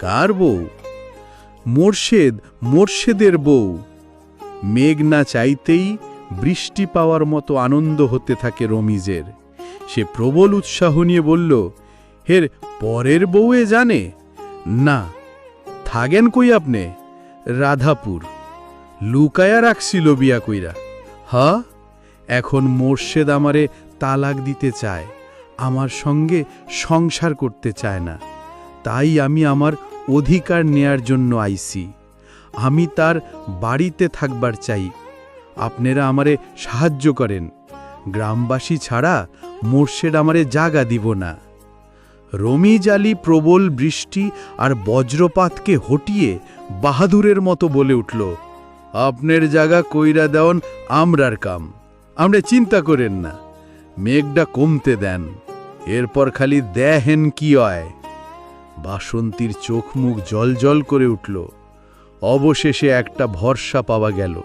কার বউ? মোর্শেদের বউ। মেঘ না চাইতেই বৃষ্টি পাওয়ার মতো আনন্দ হতে থাকে রমিজের। সে প্রবল উৎসাহ নিয়ে বলল, হের পরের বউয়ে জানে না? থাকেন কই আপনি? রাধাপুর। লুকায়া রাখছিল বিয়া কইরা। হা, এখন মোর্শেদ আমারে তালাক দিতে চায়, আমার সঙ্গে সংসার করতে চায় না। তাই আমি আমার অধিকার নেয়ার জন্য আইছি। আমি তার বাড়িতে থাকবার চাই। আপনারা আমারে সাহায্য করেন। গ্রামবাসী ছাড়া মোর্শেদ আমারে জাগা দিব না। রমিজ আলী প্রবল বৃষ্টি আর বজ্রপাতকে হটিয়ে বাহাদুরের মতো বলে উঠল, আপনার জায়গা কইরা দেওয়ান আমরার কাম। আমরা চিন্তা করেন না, মেঘটা কমতে দেন, এরপর খালি দেখেন কি হয়। বাসন্তীর চোখ মুখ জলজল করে উঠল। অবশেষে একটা ভরসা পাওয়া গেল।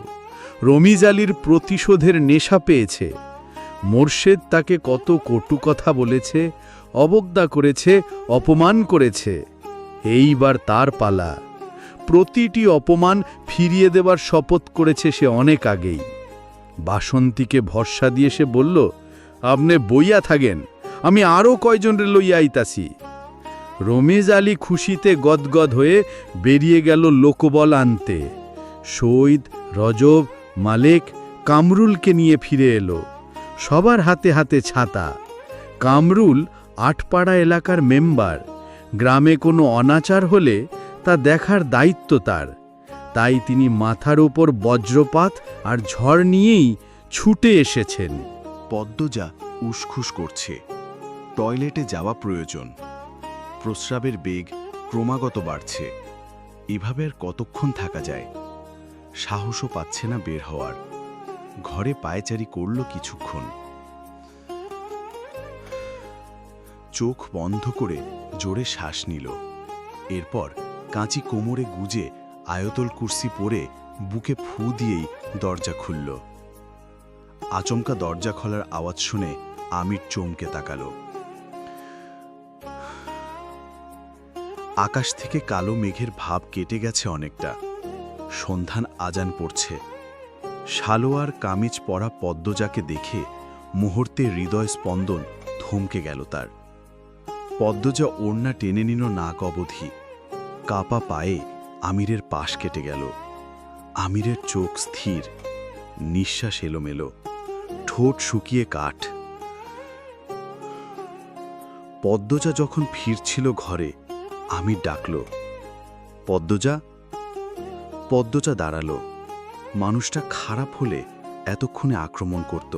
রমিজ আলীর প্রতিশোধের নেশা পেয়েছে। মোর্শেদ তাকে কত কটু কথা বলেছে, অবজ্ঞা করেছে, অপমান করেছে। এইবার তার পালা। প্রতিটি অপমান ফিরিয়ে দেবার শপথ করেছে সে অনেক আগেই। বাসন্তীকে ভরসা দিয়ে সে বলল, আপনি বইয়া থাকেন, আমি আরও কয়জনরে লইয়া আইতাছি। রমিজ আলী খুশিতে গদগদ হয়ে বেরিয়ে গেল লোকবল আনতে। সৈয়দ, রজব, মালেক, কামরুলকে নিয়ে ফিরে এলো। সবার হাতে হাতে ছাতা। কামরুল আটপাড়া এলাকার মেম্বার। গ্রামে কোনো অনাচার হলে তা দেখার দায়িত্ব তার। তাই তিনি মাথার ওপর বজ্রপাত আর ঝড় নিয়েই ছুটে এসেছেন। পদ্মজা উসখুস করছে। টয়লেটে যাওয়া প্রয়োজন। প্রস্রাবের বেগ ক্রমাগত বাড়ছে। এভাবে আর কতক্ষণ থাকা যায়? সাহসও পাচ্ছে না বের হওয়ার। ঘরে পায়চারি করল কিছুক্ষণ। চোখ বন্ধ করে জোরে শ্বাস নিল। এরপর কাঁচি কোমরে গুজে আয়তল কুরসি পরে বুকে ফু দিয়েই দরজা খুলল। আচমকা দরজা খোলার আওয়াজ শুনে আমির চমকে তাকালো। আকাশ থেকে কালো মেঘের ভাব কেটে গেছে অনেকটা। সন্ধান আজান পড়ছে। সালোয়ার কামিজ পরা পদ্মজাকে দেখে মুহূর্তে হৃদয় স্পন্দন থমকে গেল তার। পদ্মজা ওড়না টেনে নিল নাক অবধি। কাপা পায়ে আমিরের পাশ কেটে গেল। আমিরের চোখ স্থির, নিঃশ্বাস এলোমেলো, ঠোঁট শুকিয়ে কাঠ। পদ্মজা যখন ফিরছিল ঘরে, আমির ডাকল, পদ্মজা। পদ্মজা দাঁড়ালো। মানুষটা খারাপ হলে এতক্ষণে আক্রমণ করত।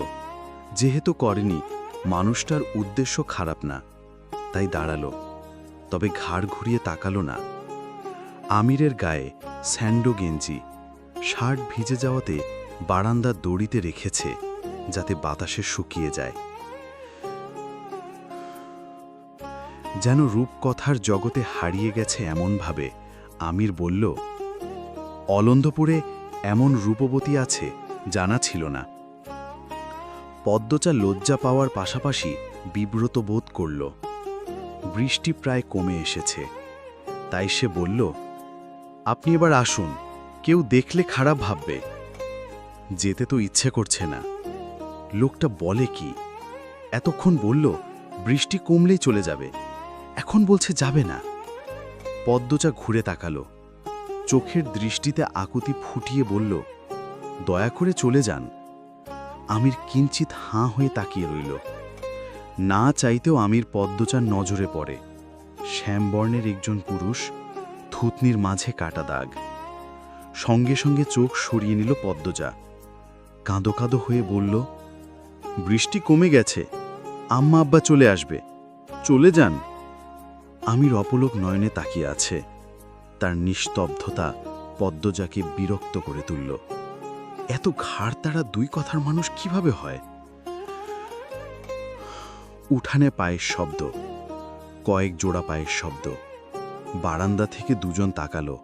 যেহেতু করেনি, মানুষটার উদ্দেশ্য খারাপ না, তাই দাঁড়ালো। তবে ঘাড় ঘুরিয়ে তাকালো না। আমিরের গায়ে স্যান্ডো গেঞ্জি। শার্ট ভিজে যাওয়াতে বারান্দার দড়িতে রেখেছে, যাতে বাতাসে শুকিয়ে যায়। যেন রূপকথার জগতে হারিয়ে গেছে এমনভাবে। আমির বলল, অলন্দপুরে এমন রূপবতী আছে জানা ছিল না। পদ্মজা লজ্জা পাওয়ার পাশাপাশি বিব্রত বোধ করল। বৃষ্টি প্রায় কমে এসেছে, তাই সে বলল, আপনি এবার আসুন, কেউ দেখলে খারাপ ভাববে। যেতে তো ইচ্ছে করছে না। লোকটা বলে কি? এতক্ষণ বলল বৃষ্টি কমলেই চলে যাবে, এখন বলছে যাবে না। পদ্মজা ঘুরে তাকালো। চোখের দৃষ্টিতে আকুতি ফুটিয়ে বলল, দয়া করে চলে যান। আমির কিঞ্চিত হাঁ হয়ে তাকিয়ে রইল। না চাইতেও আমির পদ্মজার নজরে পড়ে। শ্যামবর্ণের একজন পুরুষ, থুতনির মাঝে কাটা দাগ। সঙ্গে সঙ্গে চোখ সরিয়ে নিল পদ্মজা। কাঁদো কাঁদো হয়ে বলল, বৃষ্টি কমে গেছে, আম্মা আব্বা চলে আসবে, চলে যান। আমির অপলক নয়নে তাকিয়ে আছে। তার নিস্তব্ধতা পদ্মজাকে বিরক্ত করে তুলল। এত ঘাড় তাড়া দুই কথার মানুষ কিভাবে হয়? উঠানে পায়ের শব্দ, কয়েক জোড়া পায়ের শব্দ। বারান্দা থেকে দুজন তাকালো।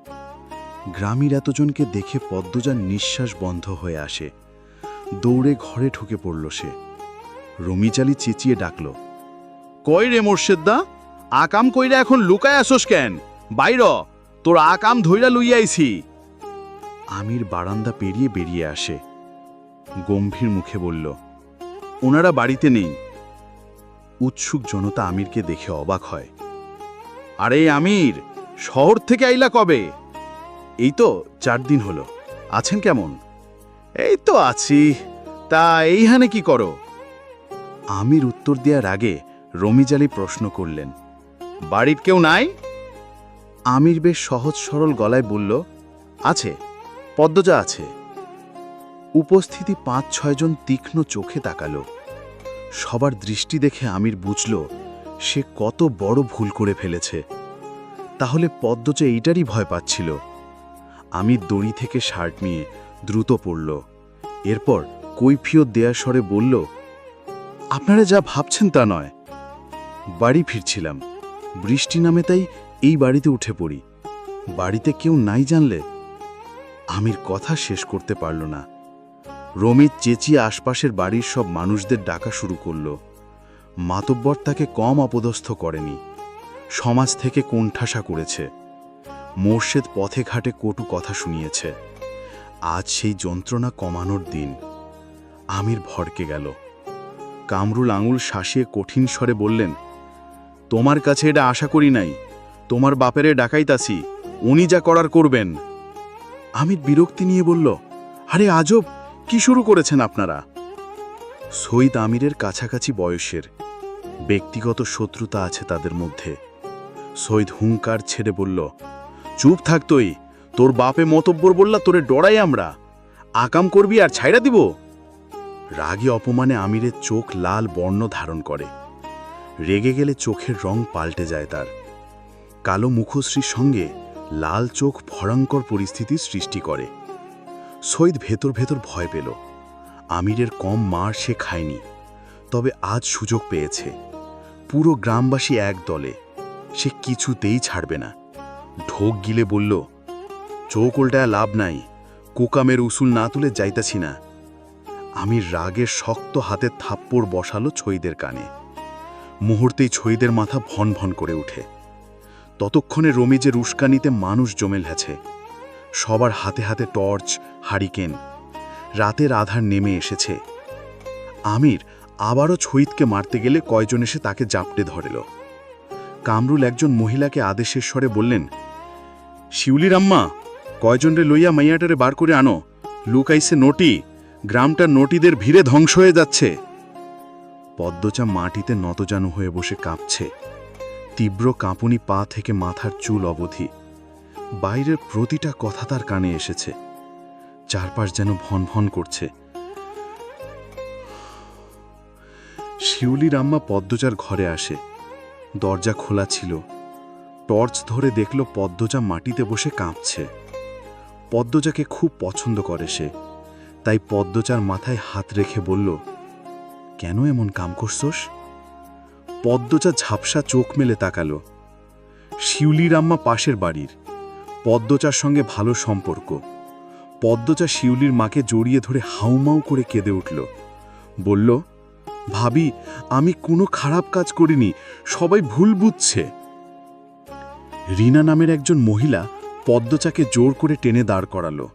গ্রামের এতজনকে দেখে পদ্মজার নিঃশ্বাস বন্ধ হয়ে আসে। দৌড়ে ঘরে ঢুকে পড়ল সে। রমিজ আলী চেঁচিয়ে ডাকল, কই রে মোর্শেদদা, আকাম কইরা এখন লুকায় আসোস কেন? বাইর, তোর আকাম ধইরা লইয়াইছি। আমির বারান্দা পেরিয়ে বেরিয়ে আসে। গম্ভীর মুখে বলল, ওনারা বাড়িতে নেই। উৎসুক জনতা আমিরকে দেখে অবাক হয়। আরে আমির, শহর থেকে আইলা কবে? এই তো 4 দিন হলো। আছেন কেমন? এই তো আছি। তা এইখানে কি করো? আমির উত্তর দেওয়ার আগে রমিজ আলী প্রশ্ন করলেন, বাড়ির কেউ নাই? আমির বেশ সহজ সরল গলায় বলল, আছে, পদ্মজা আছে। উপস্থিতি 5-6 জন তীক্ষ্ণ চোখে তাকালো। সবার দৃষ্টি দেখে আমির বুঝল সে কত বড় ভুল করে ফেলেছে। তাহলে পদ্মজা এইটারই ভয় পাচ্ছিল। আমির দড়ি থেকে শার্ট নিয়ে দ্রুত পড়ল। এরপর কৈফিয়ত দেয়া স্বরে বলল, আপনারা যা ভাবছেন তা নয়। বাড়ি ফিরছিলাম, বৃষ্টি নামে, তাই এই বাড়িতে উঠে পড়ি। বাড়িতে কেউ নাই জানলে। আমির কথা শেষ করতে পারল না। রমিত চেঁচিয়ে আশপাশের বাড়ির সব মানুষদের ডাকা শুরু করল। মাতব্বর তাকে কম অপদস্থ করেনি, সমাজ থেকে কোণঠাসা করেছে। মোর্শেদ পথে ঘাটে কটু কথা শুনিয়েছে। আজ সেই যন্ত্রণা কমানোর দিন। আমির ভড়কে গেল। কামরুল আঙুল শাসিয়ে কঠিন স্বরে বললেন, তোমার কাছে এটা আশা করি নাই। তোমার বাপেরে ডাকাইতাছি, উনি যা করার করবেন। আমির বিরক্তি নিয়ে বলল, আরে আজব, কি শুরু করেছেন আপনারা? সৈয়দ আমিরের কাছাকাছি বয়সের, ব্যক্তিগত শত্রুতা আছে তাদের মধ্যে। সৈয়দ হুঙ্কার ছেড়ে বলল, চুপ থাক তুই, তোর বাপে মতব্বর বললা তোরে ডরাই আমরা, আকাম করবি আর ছাইড়া দিব? রাগে অপমানে আমিরের চোখ লাল বর্ণ ধারণ করে। রেগে গেলে চোখের রং পাল্টে যায় তার। কালো মুখশ্রীর সঙ্গে লাল চোখ ভয়ঙ্কর পরিস্থিতির সৃষ্টি করে। সৈয়দ ভেতর ভেতর ভয় পেল। আমিরের কম মার সে খায়নি, তবে আজ সুযোগ পেয়েছে। পুরো গ্রামবাসী এক দলে, সে কিছুতেই ছাড়বে না। ঢোক গিলে বলল, চোখ উল্টায় লাভ নাই, কোকামের উসুল না তুলে যাইতাছি না। আমির রাগের শক্ত হাতে থাপ্পড় বসালো ছইদের কানে। মুহূর্তেই ছইদের মাথা ভন ভন করে উঠে। ততক্ষণে রমিজের উস্কানিতে মানুষ জমে গেছে। সবার হাতে হাতে টর্চ, হারিকেন। রাতের আধার নেমে এসেছে। আমির আবারও ছইদকে মারতে গেলে কয়জন এসে তাকে জাপটে ধরল। কামরুল একজন মহিলাকে আদেশের স্বরে বললেন, শিউলির আম্মা, কয়জনরে লইয়া মাইয়াটারে বার করে আনো, লুকাইছে নটি, গ্রামটা নটিদের ভিড়ে ধ্বংস হয়ে যাচ্ছে। পদ্মচা মাটিতে নতজানু হয়ে বসে কাঁপছে। তীব্র কাঁপুনি পা থেকে মাথার চুল অবধি। বাইরের প্রতিটা কথা তার কানে এসেছে। চারপাশ যেন ভন ভন করছে। শিউলির আম্মা পদ্মচার ঘরে আসে। দরজা খোলা ছিল। টর্চ ধরে দেখল পদ্মচা মাটিতে বসে কাঁপছে। পদ্মচাকে খুব পছন্দ করে সে, তাই পদ্মচার মাথায় হাত রেখে বলল, কেন এমন কাম করছস? পদ্মচা ঝাপসা চোখ মেলে তাকালো। শিউলির আম্মা পাশের বাড়ির, পদ্মচার সঙ্গে ভালো সম্পর্ক। পদ্মচা শিউলির মাকে জড়িয়ে ধরে হাউমাউ করে কেঁদে উঠল। বলল, ভাবি, আমি কোনো খারাপ কাজ করিনি, সবাই ভুল বুঝছে। রিনা নামের একজন মহিলা পদ্মচাকে জোর করে টেনে দাঁড় করালো।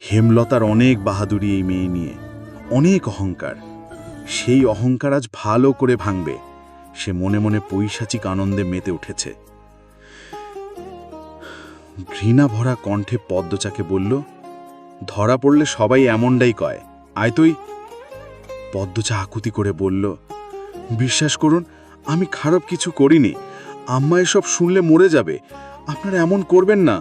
হেমলতার অনেক বাহাদুরি এই মেয়ে নিয়ে, অনেক অহংকার। সেই অহংকার আজ ভালো করে ভাঙবে। সে মনে মনে পৈশাচিক আনন্দে মেতে উঠেছে। ঘৃণা ভরা কণ্ঠে পদ্মচাকে বলল, ধরা পড়লে সবাই এমনটাই কয়, আয় তুই। পদ্মচা আকুতি করে বলল, বিশ্বাস করুন, আমি খারাপ কিছু করিনি। আম্মা এসব শুনলে মরে যাবে, আপনারা এমন করবেন না।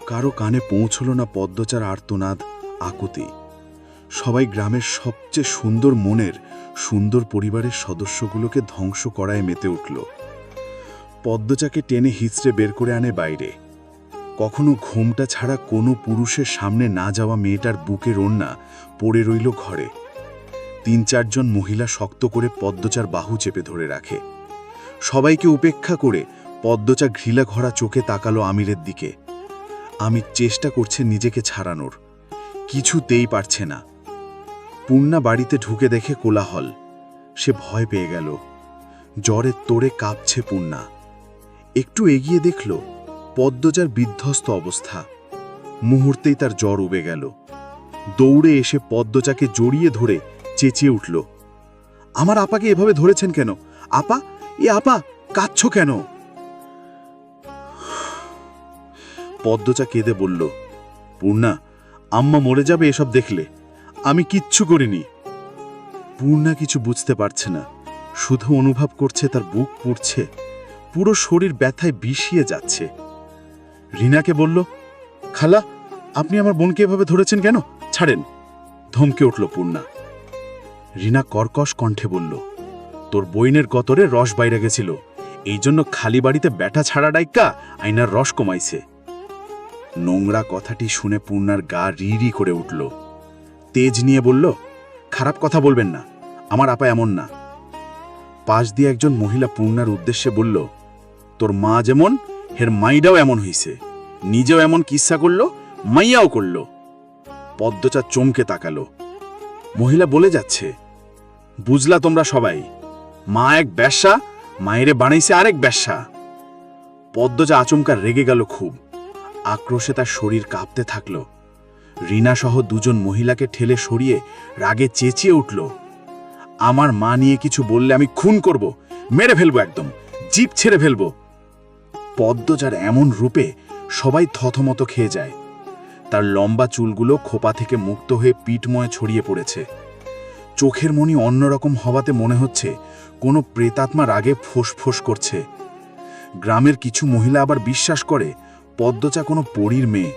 কারো কানে পৌঁছল না পদ্মচার আর্তনাদ, আকুতি। সবাই গ্রামের সবচেয়ে সুন্দর মনের, সুন্দর পরিবারের সদস্যগুলোকে ধ্বংস করায় মেতে উঠল। পদ্মচাকে টেনে হিঁচড়ে বের করে আনে বাইরে। কখনো ঘুমটা ছাড়া কোনো পুরুষের সামনে না যাওয়া মেয়েটার বুকের ওড়না পড়ে রইল ঘরে। ৩-৪ মহিলা শক্ত করে পদ্মচার বাহু চেপে ধরে রাখে। সবাইকে উপেক্ষা করে পদ্মচা ঘৃলা ঘরা চোখে তাকালো আমিরের দিকে। আমির চেষ্টা করছে নিজেকে ছাড়ানোর, কিছুতেই পারছে না। পূর্ণা বাড়িতে ঢুকে দেখে কোলাহল। সে ভয় পেয়ে গেল। জ্বরে তোড়ে কাঁপছে পূর্ণা। একটু এগিয়ে দেখল পদ্মচার বিধ্বস্ত অবস্থা। মুহূর্তেই তার জ্বর উবে গেল। দৌড়ে এসে পদ্মচাকে জড়িয়ে ধরে চেঁচিয়ে উঠল, আমার আপাকে এভাবে ধরেছেন কেন? আপা, এ আপা, কাঁদছ কেন? পদ্মচা কেঁদে বলল, পূর্ণা, আম্মা মরে যাবে এসব দেখলে, আমি কিচ্ছু করিনি। পূর্ণা কিছু বুঝতে পারছে না, শুধু অনুভব করছে তার বুক পুড়ছে, পুরো শরীর ব্যথায় বিষিয়ে যাচ্ছে। রিনাকে বলল, খালা, আপনি আমার বোনকে এভাবে ধরেছেন কেন? ছাড়েন। ধমকে উঠল পূর্ণা। রিনা কর্কশ কণ্ঠে বলল, তোর বইনের গতরে রস বাইরে গেছিল, এই জন্য খালি বাড়িতে ব্যাটা ছাড়া ডাইকা আইনার রস কমাইছে। নোংরা কথাটি শুনে পূর্ণার গা রি করে উঠল। তেজ নিয়ে বলল, খারাপ কথা বলবেন না, আমার আপা এমন না। পাশ দিয়ে একজন মহিলা পূর্ণার উদ্দেশ্যে বলল, তোর মা যেমন, হের মাইডাও এমন হইছে, নিজেও এমন কিচ্ছা করল, মাইয়াও করল। পদ্মজা চমকে তাকালো। মহিলা বলে যাচ্ছে, বুঝলা তোমরা সবাই, মা এক বেশ্যা, মায়েরে বানাইছে আরেক বেশ্যা। পদ্মজা আচমকা রেগে গেল খুব। আক্রোশে তার শরীর কাঁপতে থাকল। রিনা সহ দুজন মহিলাকে ঠেলে সরিয়ে রাগে চেঁচিয়ে উঠল, আমার মা নিয়ে কিছু বললে আমি খুন করব, মেরে ফেলবো, একদম জিভ ছেড়ে ফেলবো। পদ্মজার এমন রূপে সবাই থতমত খেয়ে যায়। তার লম্বা চুলগুলো খোপা থেকে মুক্ত হয়ে পিঠময় ছড়িয়ে পড়েছে। চোখের মনি অন্যরকম হওয়াতে মনে হচ্ছে কোনো প্রেতাত্মা রাগে ফোঁস করছে। গ্রামের কিছু মহিলা আবার বিশ্বাস করে পদ্মজা কোনো পরীর মেয়ে,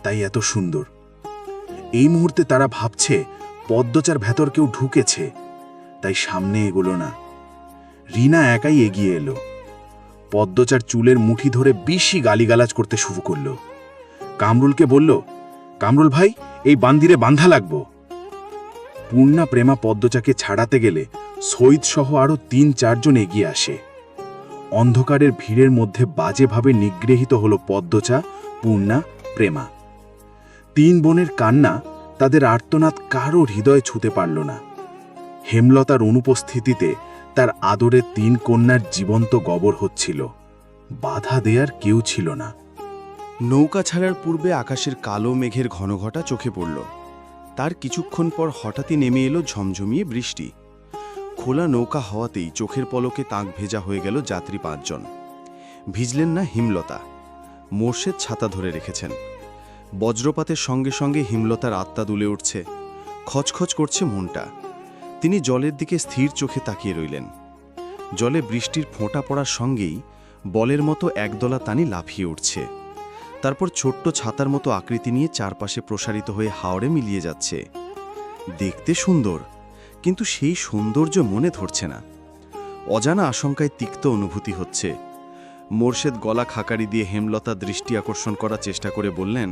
তাই এত সুন্দর। এই মুহূর্তে তারা ভাবছে পদ্মজার ভেতর কেউ ঢুকেছে, তাই সামনে এগোলো না। রিনা একাই এগিয়ে এলো। পদ্মজার চুলের মুঠি ধরে বেশি গালিগালাজ করতে শুরু করল। কামরুলকে বলল, কামরুল ভাই, এই বান্দিরে বান্ধা লাগবো। পূর্ণা প্রেমা পদ্মজাকে ছাড়াতে গেলে সৈয়দ সহ আরো ৩-৪ জন এগিয়ে আসে। অন্ধকারের ভিড়ের মধ্যে বাজেভাবে নিগৃহীত হল পদ্মজা, পূর্ণা, প্রেমা। ৩ বোনের কান্না, তাদের আর্তনাদ কারোর হৃদয়ে ছুঁতে পারল না। হেমলতার অনুপস্থিতিতে তার আদরের ৩ কন্যার জীবন্ত গবর হচ্ছিল। বাধা দেয়ার কেউ ছিল না। নৌকা ছাড়ার পূর্বে আকাশের কালো মেঘের ঘনঘটা চোখে পড়ল। তার কিছুক্ষণ পর হঠাৎই নেমে এলো ঝমঝমিয়ে বৃষ্টি। খোলা নৌকা হওয়াতেই চোখের পলকে তাক ভেজা হয়ে গেল যাত্রী ৫ জন। ভিজলেন না হিমলতা। মোর্শেদ ছাতা ধরে রেখেছেন। বজ্রপাতের সঙ্গে সঙ্গে হিমলতার আত্মা দুলে উঠছে, খচখচ করছে মনটা। তিনি জলের দিকে স্থির চোখে তাকিয়ে রইলেন। জলে বৃষ্টির ফোঁটা পড়ার সঙ্গেই বলের মতো একদলা তানি লাফিয়ে উঠছে। তারপর ছোট্ট ছাতার মতো আকৃতি নিয়ে চারপাশে প্রসারিত হয়ে হাওরে মিলিয়ে যাচ্ছে। দেখতে সুন্দর, কিন্তু সেই সৌন্দর্য মনে ধরছে না। অজানা আশঙ্কায় তিক্ত অনুভূতি হচ্ছে। মোর্শেদ গলা খাকারি দিয়ে হেমলতা দৃষ্টি আকর্ষণ করার চেষ্টা করে বললেন,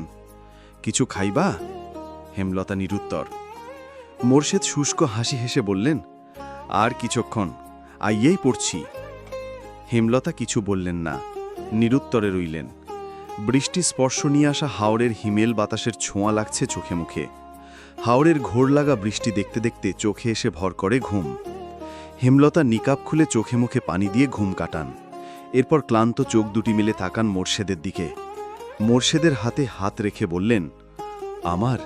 কিছু খাইবা? হেমলতা নিরুত্তর। মোর্শেদ শুষ্ক হাসি হেসে বললেন, আর কিছুক্ষণ, আইয়েই পড়ছি। হেমলতা কিছু বললেন না, নিরুত্তরে রইলেন। বৃষ্টি স্পর্শ নিয়ে আসা হাওরের হিমেল বাতাসের ছোঁয়া লাগছে চোখে মুখে। হাওরের ঘোর লাগা বৃষ্টি দেখতে দেখতে চোখে এসে ভর করে ঘুম। হেমলতা নিকাব খুলে চোখে মুখে পানি দিয়ে ঘুম কাটান। এরপর ক্লান্ত চোখ দুটি মিলে তাকান মোর্শেদের দিকে। মোর্শেদের হাতে হাত রেখে বললেন, আমার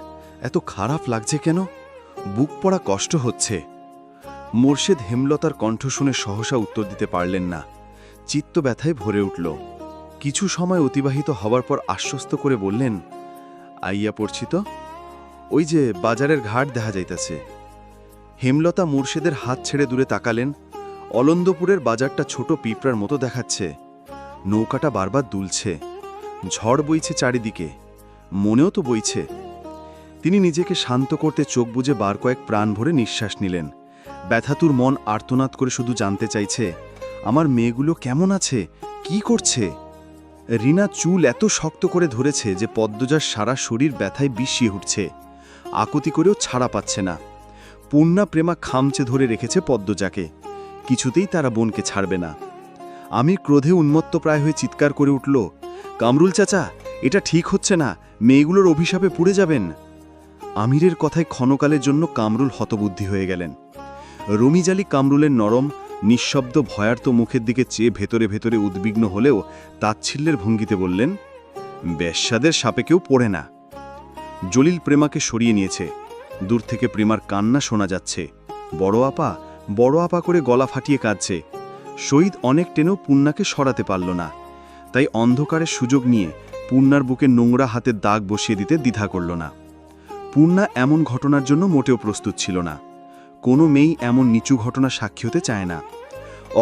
এত খারাপ লাগছে কেন? বুক পড়া কষ্ট হচ্ছে। মোর্শেদ হেমলতার কণ্ঠ শুনে সহসা উত্তর দিতে পারলেন না। চিত্ত ব্যথায় ভরে উঠল। কিছু সময় অতিবাহিত হবার পর আশ্বস্ত করে বললেন, আইয়া পড়ছি তো, ওই যে বাজারের ঘাট দেখা যাইতেছে। হেমলতা মুর্শেদের হাত ছেড়ে দূরে তাকালেন। অলন্দপুরের বাজারটা ছোট পিঁপড়ার মতো দেখাচ্ছে। নৌকাটা বারবার দুলছে। ঝড় বইছে চারিদিকে, মনেও তো বইছে। তিনি নিজেকে শান্ত করতে চোখ বুজে বার কয়েক প্রাণ ভরে নিঃশ্বাস নিলেন। ব্যথাতুর মন আর্তনাদ করে শুধু জানতে চাইছে, আমার মেয়েগুলো কেমন আছে, কি করছে? রিনা চুল এত শক্ত করে ধরেছে যে পদ্মজার সারা শরীর ব্যথায় বিষিয়ে উঠছে। আকুতি করেও ছাড়া পাচ্ছে না। পূর্ণা প্রেমা খামচে ধরে রেখেছে পদ্মজাকে। কিছুতেই তারা বোনকে ছাড়বে না। আমির ক্রোধে উন্মত্ত প্রায় হয়ে চিৎকার করে উঠল, কামরুল চাচা, এটা ঠিক হচ্ছে না, মেয়েগুলোর অভিশাপে পুড়ে যাবেন। আমিরের কথায় ক্ষণকালের জন্য কামরুল হতবুদ্ধি হয়ে গেলেন। রমিজালি কামরুলের নরম নিঃশব্দ ভয়ার্ত মুখের দিকে চেয়ে ভেতরে ভেতরে উদ্বিগ্ন হলেও তাচ্ছিল্যের ভঙ্গিতে বললেন, বেশ্যাদের সাপে কেউ পড়ে না। জলিল প্রেমাকে সরিয়ে নিয়েছে। দূর থেকে প্রেমার কান্না শোনা যাচ্ছে। বড় আপা করে গলা ফাটিয়ে কাঁদছে। শহীদ অনেক টেনেও পূর্ণাকে সরাতে পারল না। তাই অন্ধকারের সুযোগ নিয়ে পূর্ণার বুকে নোংরা হাতের দাগ বসিয়ে দিতে দ্বিধা করল না। পূর্ণা এমন ঘটনার জন্য মোটেও প্রস্তুত ছিল না। কোনো মেয়েই এমন নিচু ঘটনা সাক্ষী হতে চায় না।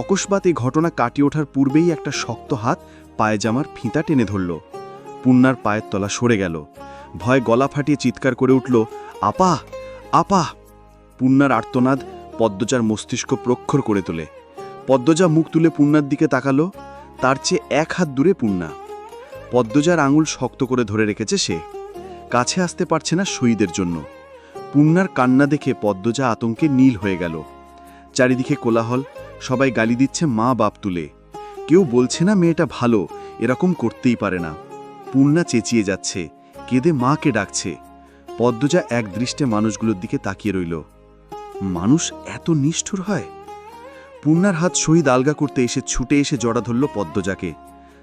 অকস্মাৎ এই ঘটনা কাটিয়ে ওঠার পূর্বেই একটা শক্ত হাত পায়জামার ফিতা টেনে ধরল। পূর্ণার পায়ের তলা সরে গেল। ভয় গলা ফাটিয়ে চিৎকার করে উঠল, আপা, আপা! পূর্ণার আর্তনাদ পদ্মজার মস্তিষ্ক প্রখর করে তোলে। পদ্মজা মুখ তুলে পূর্ণার দিকে তাকালো। তার চেয়ে 1 হাত দূরে পূর্ণা। পদ্মজার আঙুল শক্ত করে ধরে রেখেছে সে। কাছে আসতে পারছে না শহীদের জন্য। পূর্ণার কান্না দেখে পদ্মজা আতঙ্কে নীল হয়ে গেল। চারিদিকে কোলাহল, সবাই গালি দিচ্ছে মা বাপ তুলে। কেউ বলছে না মেয়েটা ভালো, এরকম করতেই পারে না। পূর্ণা চেঁচিয়ে যাচ্ছে, কেঁদে মাকে ডাকছে। পদ্মজা এক দৃষ্টে মানুষগুলোর দিকে তাকিয়ে রইল। মানুষ এত নিষ্ঠুর হয়? পূর্ণার হাত শহীদ আলগা করতে এসে ছুটে এসে জড়া ধরল পদ্মজাকে।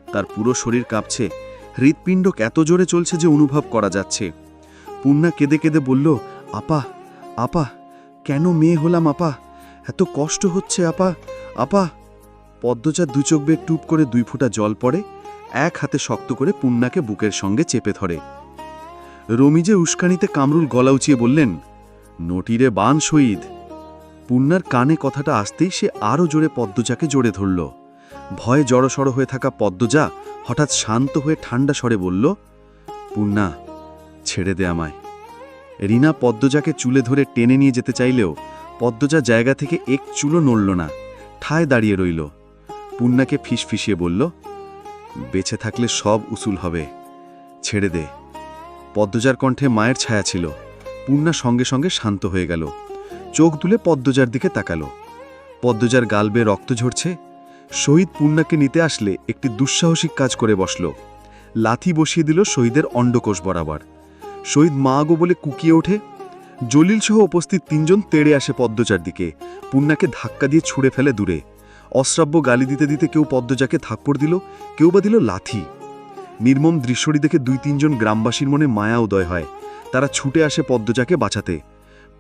তার পুরো শরীর কাঁপছে, হৃৎপিণ্ড এত জোরে চলছে যে অনুভব করা যাচ্ছে। পূর্ণা কেঁদে কেঁদে বলল, আপা, আপা, কেন মেয়ে হলাম আপা? এত কষ্ট হচ্ছে আপা, আপা। পদ্মজার দু চোখ বেয়ে টুপ করে 2 ফোঁটা জল পড়ে, এক হাতে শক্ত করে পূর্ণাকে বুকের সঙ্গে চেপে ধরে। রমিজে উস্কানিতে কামরুল গলা উঁচিয়ে বললেন, নটিরে বান শহীদ। পূর্ণার কানে কথাটা আসতেই সে আরও জোরে পদ্মজাকে জড়ে ধরল। ভয়ে জড়সড় হয়ে থাকা পদ্মজা হঠাৎ শান্ত হয়ে ঠান্ডা স্বরে বলল, পূর্ণা, ছেড়ে দে আমায়। রিনা পদ্মজাকে চুলে ধরে টেনে নিয়ে যেতে চাইলেও পদ্মজা জায়গা থেকে এক চুলো নড়ল না, ঠায় দাঁড়িয়ে রইল। পূর্ণাকে ফিসফিসিয়ে বলল, বেঁচে থাকলে সব উসুল হবে, ছেড়ে দে। পদ্মজার কণ্ঠে মায়ের ছায়া ছিল। পূর্ণা সঙ্গে সঙ্গে শান্ত হয়ে গেল, চোখ তুলে পদ্মজার দিকে তাকাল। পদ্মজার গাল বেয়ে রক্ত ঝরছে। শহীদ পূর্ণাকে নিতে আসলে একটি দুঃসাহসিক কাজ করে বসল। লাথি বসিয়ে দিল শহীদের অন্ডকোষ বরাবর। শহীদ মা গো বলে কুকিয়ে ওঠে। জলিল সহ উপস্থিত 3 জন তেড়ে আসে পদ্মজার দিকে, পূর্ণাকে ধাক্কা দিয়ে ছুঁড়ে ফেলে দূরে। অশ্রাব্য গালি দিতে দিতে কেউ পদ্মজাকে থাপ্পড় দিল, কেউ বা দিল লাথি। নির্মম দৃশ্যটি দেখে 2-3 জন গ্রামবাসীর মনে মায়া উদয় হয়। তারা ছুটে আসে পদ্মজাকে বাঁচাতে।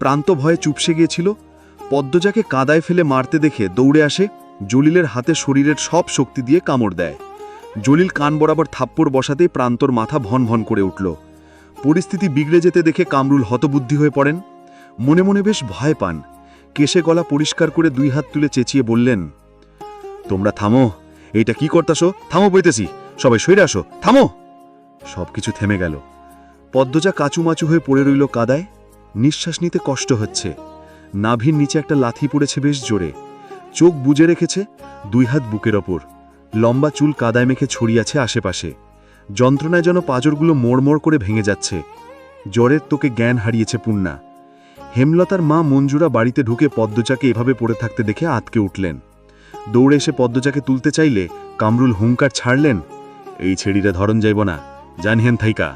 প্রান্ত ভয়ে চুপসে গিয়েছিল। পদ্মজাকে কাদায় ফেলে মারতে দেখে দৌড়ে আসে, জলিলের হাতে শরীরের সব শক্তি দিয়ে কামড় দেয়। জলিল কান বরাবর থাপ্পড় বসাতেই প্রান্তর মাথা ভন ভন করে উঠল। পরিস্থিতি বিগড়ে যেতে দেখে কামরুল হতবুদ্ধি হয়ে পড়েন। মনে মনে বেশ ভয় পান। কেশে গলা পরিষ্কার করে 2 হাত তুলে চেঁচিয়ে বললেন, তোমরা থামো, এইটা কি করতাছো? থামো বইতেছি, সবাই সইরে আসো, থামো। সবকিছু থেমে গেল। পদ্মজা কাচুমাচু হয়ে পড়ে রইল কাদায়। নিঃশ্বাস নিতে কষ্ট হচ্ছে। নাভির নিচে একটা লাথি পড়েছে বেশ জোরে। চোখ বুজে রেখেছে, 2 হাত বুকের ওপর। লম্বা চুল কাদায় মেখে ছড়িয়ে আছে আশেপাশে। যন্ত্রণায় যেন পাঁজরগুলো মোড়মোড় করে ভেঙে যাচ্ছে। জ্বরের তোকে জ্ঞান হারিয়েছে পূর্ণা। হেমলতার মা মঞ্জুরা বাড়িতে ঢুকে পদ্মজাকে এভাবে পড়ে থাকতে দেখে আঁতকে উঠলেন। দৌড়ে এসে পদ্মজাকে তুলতে চাইলে কামরুল হুঙ্কার ছাড়লেন, এই ছেড়িরা ধরন যাইব না, জানহেন থাইকা।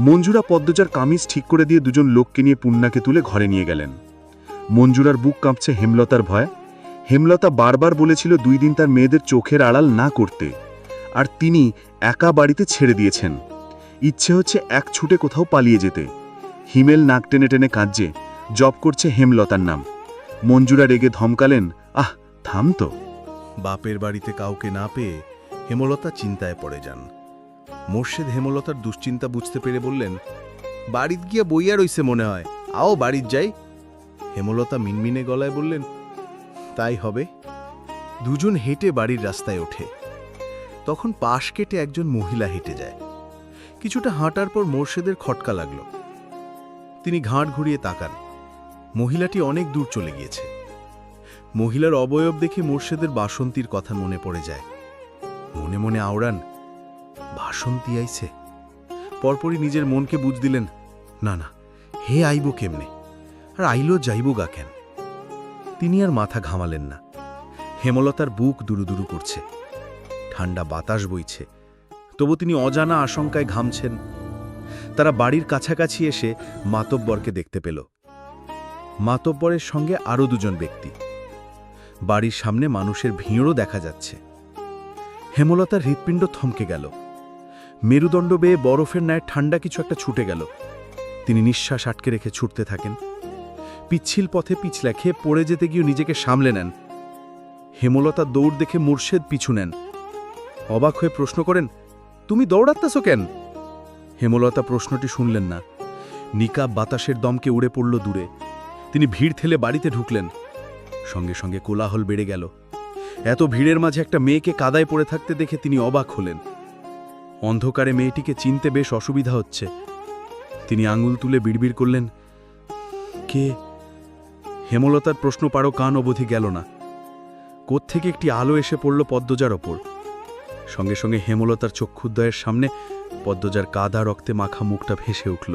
মঞ্জুরা পদ্মজার কামিজ ঠিক করে দিয়ে 2 জন লোককে নিয়ে পূর্ণাকে তুলে ঘরে নিয়ে গেলেন। মঞ্জুরার বুক কাঁপছে হেমলতার ভয়। হেমলতা বারবার বলেছিল 2 দিন তার মেয়েদের চোখের আড়াল না করতে, আর তিনি একা বাড়িতে ছেড়ে দিয়েছেন। ইচ্ছে হচ্ছে এক ছুটে কোথাও পালিয়ে যেতে। হিমেল নাক টেনে টেনে কাঁদছে, জপ করছে হেমলতার নাম। মঞ্জুরা রেগে ধমকালেন, আহ থাম তো। বাপের বাড়িতে কাউকে না পেয়ে হেমলতা চিন্তায় পড়ে যান। মোর্শেদ হেমলতার দুশ্চিন্তা বুঝতে পেরে বললেন, বাড়িত গিয়া বইয়া রইছে মনে হয়, আও বাড়িত যাই। হেমলতা মিনমিনে গলায় বললেন, তাই হবে। 2 জন হেঁটে বাড়ির রাস্তায় ওঠে। তখন পাশ কেটে একজন মহিলা হেঁটে যায়। কিছুটা হাঁটার পর মোর্শেদের খটকা লাগল। তিনি ঘাড় ঘুরিয়ে তাকান। মহিলাটি অনেক দূর চলে গিয়েছে। মহিলার অবয়ব দেখে মোর্শেদের বাসন্তীর কথা মনে পড়ে যায়। মনে মনে আওড়ান, বাসন্তী আইছে। পরপরই নিজের মনকে বুঝ দিলেন, না না, হে আইব কেমনে, আর আইলো যাইব গা কেন। তিনি আর মাথা ঘামালেন না। হেমলতার বুক দুরুদুরু করছে, ঠান্ডা বাতাস বইছে, তবু তিনি অজানা আশঙ্কায় ঘামছেন। তারা বাড়ির কাছাকাছি এসে মাতব্বরকে দেখতে পেল। মাতব্বরের সঙ্গে আরও 2 জন ব্যক্তি। বাড়ির সামনে মানুষের ভিড়ও দেখা যাচ্ছে। হেমলতার হৃৎপিণ্ড থমকে গেল। মেরুদণ্ড বেয়ে বরফের ন্যায় ঠান্ডা কিছু একটা ছুটে গেল। তিনি নিঃশ্বাস আটকে রেখে ছুটতে থাকেন। পিচ্ছিল পথে পিছলা খেয়ে পড়ে যেতে গিয়ে নিজেকে সামলে নেন। হেমলতা দৌড় দেখে মুর্শেদ পিছু নেন। অবাক হয়ে প্রশ্ন করেন, তুমি দৌড়াত্তাছ কেন? হেমলতা প্রশ্নটি শুনলেন না। নিকাব বাতাসের দমকে উড়ে পড়ল দূরে। তিনি ভিড় ঠেলে বাড়িতে ঢুকলেন। সঙ্গে সঙ্গে কোলাহল বেড়ে গেল। এত ভিড়ের মাঝে একটা মেয়েকে কাদায় পড়ে থাকতে দেখে তিনি অবাক হলেন। অন্ধকারে মেয়েটিকে চিনতে বেশ অসুবিধা হচ্ছে। তিনি আঙুল তুলে বিড়বিড় করলেন, কে? হেমলতার প্রশ্ন পারো কান অবধি গেল না। কোত্থেকে একটি আলো এসে পড়ল পদ্মজার ওপর। সঙ্গে সঙ্গে হেমলতার চক্ষুদ্বয়ের সামনে পদ্মজার কাদা রক্তে মাখা মুখটা ভেসে উঠল।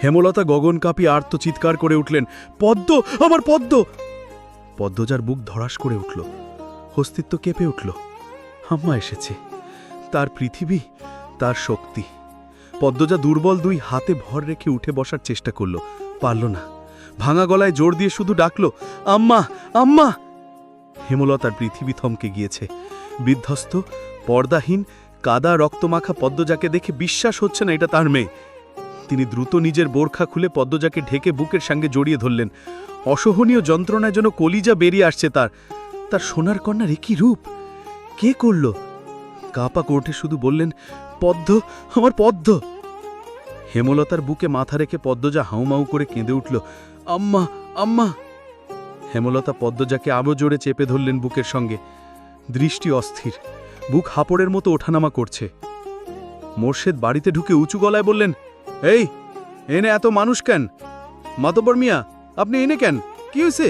হেমলতা গগন কাঁপি আর্ত চিৎকার করে উঠলেন, পদ্ম, আমার পদ্ম! পদ্মজার বুক ধড়াস করে উঠল, অস্তিত্ব কেঁপে উঠল। আম্মা এসেছে, তার পৃথিবী, তার শক্তি। পদ্মজা দুর্বল দুই হাতে ভর রেখে উঠে বসার চেষ্টা করল, পারল না। ভাঙা গলায় জোর দিয়ে শুধু ডাকল, আম্মা আম্মা। হেমলতার পৃথিবী থমকে গিয়েছে। বিধ্বস্ত, পর্দাহীন, কাদা রক্তমাখা পদ্মজাকে দেখে বিশ্বাস হচ্ছে না এটা তার মেয়ে। তিনি দ্রুত নিজের বোরখা খুলে পদ্মজাকে ঢেকে বুকের সঙ্গে জড়িয়ে ধরলেন। অসহনীয় যন্ত্রণায় যেন কলিজা বেরিয়ে আসছে তার সোনার কন্যার একই রূপ। কে করল? কাপা কোর্টে শুধু বললেন, পদ্ম, আমার পদ্ম। হেমলতার বুকে মাথা রেখে পদ্মজা হাউমাউ করে কেঁদে উঠল, আম্মা আম্মা। হেমলতা পদ্মজাকে আরও জোরে চেপে ধরলেন বুকের সঙ্গে। দৃষ্টি অস্থির, বুক হাপড়ের মতো ওঠানামা করছে। মোর্শেদ বাড়িতে ঢুকে উঁচু গলায় বললেন, এই এনে এত মানুষ কেন? মাতবর মিয়া, আপনি এনে কেন? কি হয়েছে?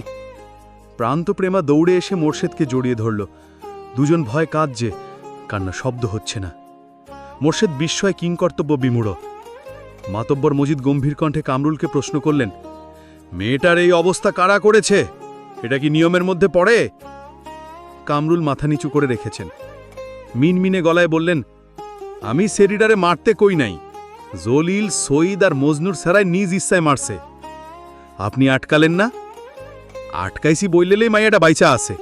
প্রান্তপ্রেমা দৌড়ে এসে মোর্শেদকে জড়িয়ে ধরল। দুজন ভয় কাঁদছে, কান্না শব্দ হচ্ছে না। মোর্শেদ বিস্ময় কিংকর্তব্য বিমূঢ়। মাতব্বর মজিদ গম্ভীর কণ্ঠে কামরুলকে প্রশ্ন করলেন, মেয়েটার এই অবস্থা কারা করেছে? এটা কি নিয়মের মধ্যে পড়ে? কামরুল মাথা নিচু করে রেখেছেন। মিনমিনে গলায় বললেন, আমি সেরিডারে মারতে কই নাই। জলিল, সঈদ আর মজনুর সারায় নিজ ইচ্ছায় মারছে। আপনি আটকালেন না? আটকাইছি বইলেলেই মাইয়াটা বাইচা আছে।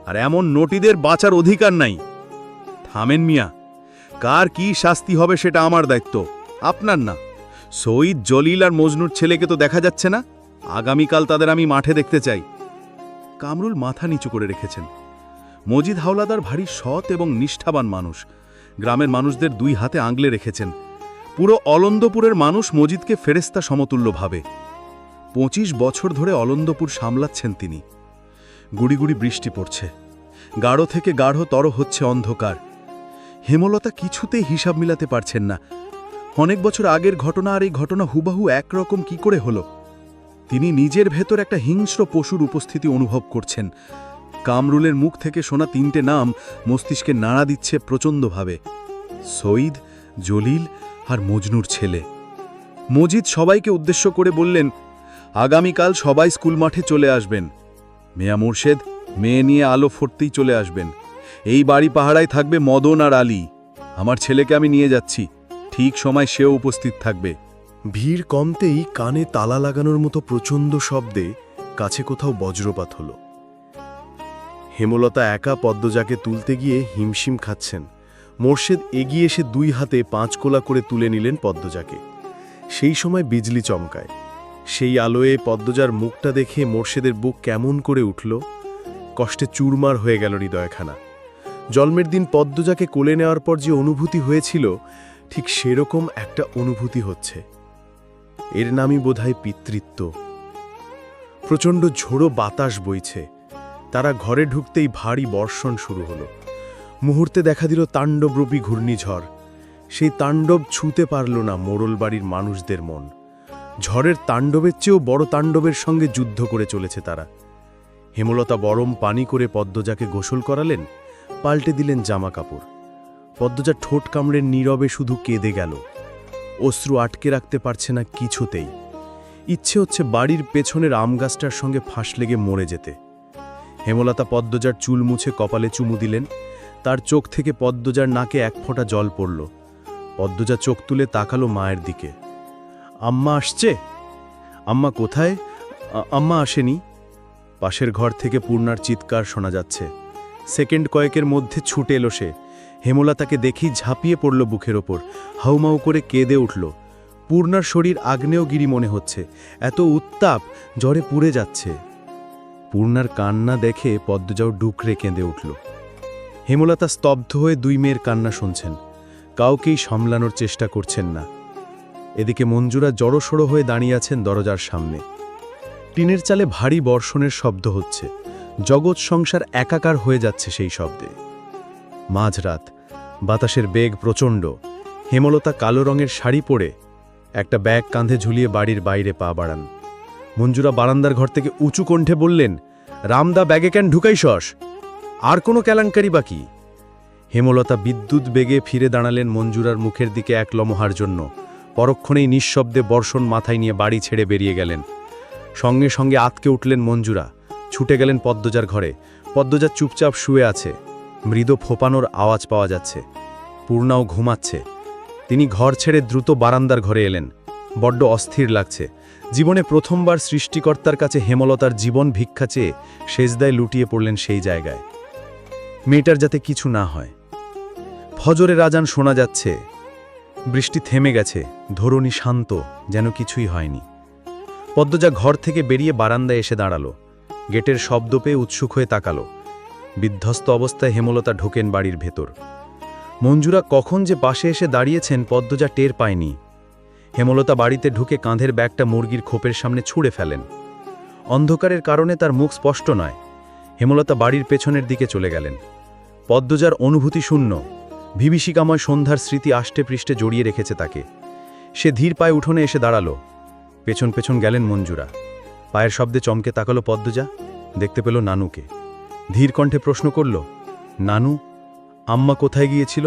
আর এমন নটিদের বাঁচার অধিকার নাই। থামেন মিয়া, কার কি শাস্তি হবে সেটা আমার দায়িত্ব, আপনার না। সঈদ, জলিল আর মজনুর ছেলেকে তো দেখা যাচ্ছে না। আগামীকাল তাদের আমি মাঠে দেখতে চাই। কামরুল মাথা নিচু করে রেখেছেন। মজিদ হাওলাদার ভারী সৎ এবং নিষ্ঠাবান মানুষ। গ্রামের মানুষদের দুই হাতে আঙলে রেখেছেন। পুরো অলন্দপুরের মানুষ মজিদকে ফেরেস্তা সমতুল্য ভাবে। 25 বছর ধরে অলন্দপুর সামলাচ্ছেন তিনি। গুড়ি গুড়ি বৃষ্টি পড়ছে। গাঢ় থেকে গাঢ়তর হচ্ছে অন্ধকার। হেমলতা কিছুতেই হিসাব মিলাতে পারছেন না। অনেক বছর আগের ঘটনা আর এই ঘটনা হুবাহু একরকম কি করে হলো। তিনি নিজের ভেতর একটা হিংস্র পশুর উপস্থিতি অনুভব করছেন। কামরুলের মুখ থেকে শোনা 3টে নাম মস্তিষ্কে নাড়া দিচ্ছে প্রচণ্ডভাবে, সঈদ, জলিল আর মজনুর ছেলে। মজিদ সবাইকে উদ্দেশ্য করে বললেন, আগামীকাল সবাই স্কুল মাঠে চলে আসবেন। মিয়া মুর্শেদ, মেয়ে নিয়ে আলো ফুটতেই চলে আসবেন। এই বাড়ি পাহারায় থাকবে মদন আর আলী। আমার ছেলেকে আমি নিয়ে যাচ্ছি, ঠিক সময় সেও উপস্থিত থাকবে। ভিড় কমতেই কানে তালা লাগানোর মতো প্রচণ্ড শব্দে কাছে কোথাও বজ্রপাত হল। হেমলতা একা পদ্মজাকে তুলতে গিয়ে হিমশিম খাচ্ছেন। মোর্শেদ এগিয়ে এসে 2 হাতে 5 কোলা করে তুলে নিলেন পদ্মজাকে। সেই সময় বিজলি চমকায়। সেই আলোয় পদ্মজার মুখটা দেখে মোর্শেদের বুক কেমন করে উঠল। কষ্টে চুরমার হয়ে গেল হৃদয়খানা। জন্মের দিন পদ্মজাকে কোলে নেওয়ার পর যে অনুভূতি হয়েছিল, ঠিক সেরকম একটা অনুভূতি হচ্ছে। এর নামই বোধহয় পিতৃত্ব। প্রচণ্ড ঝোড়ো বাতাস বইছে। তারা ঘরে ঢুকতেই ভারী বর্ষণ শুরু হলো। মুহূর্তে দেখা দিল তাণ্ডবরূপী ঘূর্ণিঝড়। সেই তাণ্ডব ছুঁতে পারল না মোড়ল বাড়ির মানুষদের মন। ঝড়ের তাণ্ডবের চেয়েও বড় তাণ্ডবের সঙ্গে যুদ্ধ করে চলেছে তারা। হেমলতা গরম পানি করে পদ্মজাকে গোসল করালেন, পাল্টে দিলেন জামা কাপড়। পদ্মজা ঠোঁট কামড়ে নীরবে শুধু কেঁদে গেল। অশ্রু আটকে রাখতে পারছে না কিছুতেই। ইচ্ছে হচ্ছে বাড়ির পেছনের আম গাছটার সঙ্গে ফাঁস লেগে মরে যেতে। হেমলতা পদ্মজার চুল মুছে কপালে চুমু দিলেন। তার চোখ থেকে পদ্মজার নাকে 1 ফোঁটা জল পড়ল। পদ্মজা চোখ তুলে তাকালো মায়ের দিকে। আম্মা আসছে? আম্মা কোথায়? আম্মা আসেনি। পাশের ঘর থেকে পূর্ণার চিৎকার শোনা যাচ্ছে। সেকেন্ড কয়েকের মধ্যে ছুটে এলো সে। হেমলতাকে দেখেই ঝাঁপিয়ে পড়ল বুকের ওপর, হাউমাউ করে কেঁদে উঠল। পূর্ণার শরীর আগ্নেয়গিরি মনে হচ্ছে, এত উত্তাপ, জ্বরে পুড়ে যাচ্ছে। পূর্ণার কান্না দেখে পদ্মজাও ডুকরে কেঁদে উঠল। হেমলতা স্তব্ধ হয়ে 2 মেয়ের কান্না শুনছেন। কাউকেই সামলানোর চেষ্টা করছেন না। এদিকে মঞ্জুরা জড়সড় হয়ে দাঁড়িয়ে আছেন দরজার সামনে। টিনের চালে ভারী বর্ষণের শব্দ হচ্ছে। জগৎ সংসার একাকার হয়ে যাচ্ছে সেই শব্দে। মাঝরাত, বাতাসের বেগ প্রচণ্ড। হেমলতা কালো রঙের শাড়ি পরে একটা ব্যাগ কাঁধে ঝুলিয়ে বাড়ির বাইরে পা বাড়ান। মঞ্জুরা বারান্দার ঘর থেকে উঁচু কণ্ঠে বললেন, রামদা ব্যাগে কেন ঢুকাইছস? আর কোনো কেলেঙ্কারি বাকি? হেমলতা বিদ্যুৎ বেগে ফিরে দাঁড়ালেন মঞ্জুরার মুখের দিকে 1 লমহার জন্য। পরক্ষণেই নিঃশব্দে বর্ষণ মাথায় নিয়ে বাড়ি ছেড়ে বেরিয়ে গেলেন। সঙ্গে সঙ্গে আতকে উঠলেন মঞ্জুরা। ছুটে গেলেন পদ্মজার ঘরে। পদ্মজা চুপচাপ শুয়ে আছে। মৃদু ফোপানোর আওয়াজ পাওয়া যাচ্ছে। পূর্ণাও ঘুমাচ্ছে। তিনি ঘর ছেড়ে দ্রুত বারান্দার ঘরে এলেন। বড্ড অস্থির লাগছে। জীবনে প্রথমবার সৃষ্টিকর্তার কাছে হেমলতার জীবন ভিক্ষা চেয়ে সেজদায় লুটিয়ে পড়লেন সেই জায়গায়। মেয়েটার যাতে কিছু না হয়। ফজরের আজান শোনা যাচ্ছে। বৃষ্টি থেমে গেছে, ধরণী শান্ত, যেন কিছুই হয়নি। পদ্মজা ঘর থেকে বেরিয়ে বারান্দায় এসে দাঁড়ালো। গেটের শব্দ পেয়ে উৎসুক হয়ে তাকালো। বিধ্বস্ত অবস্থায় হেমলতা ঢোকেন বাড়ির ভেতর। মঞ্জুরা কখন যে পাশে এসে দাঁড়িয়েছেন পদ্মজা টের পায়নি। হেমলতা বাড়িতে ঢুকে কাঁধের ব্যাগটা মুরগির খোপের সামনে ছুঁড়ে ফেলেন। অন্ধকারের কারণে তার মুখ স্পষ্ট নয়। হেমলতা বাড়ির পেছনের দিকে চলে গেলেন। পদ্মজার অনুভূতি শূন্য। বিভীষিকাময় সন্ধ্যার স্মৃতি আষ্টে পৃষ্ঠে জড়িয়ে রেখেছে তাকে। সে ধীর পায়ে উঠোনে এসে দাঁড়ালো। পেছন পেছন গেলেন মঞ্জুরা। পায়ের শব্দে চমকে তাকালো পদ্মজা। দেখতে পেল নানুকে। ধীর কণ্ঠে প্রশ্ন করল, নানু, আম্মা কোথায় গিয়েছিল?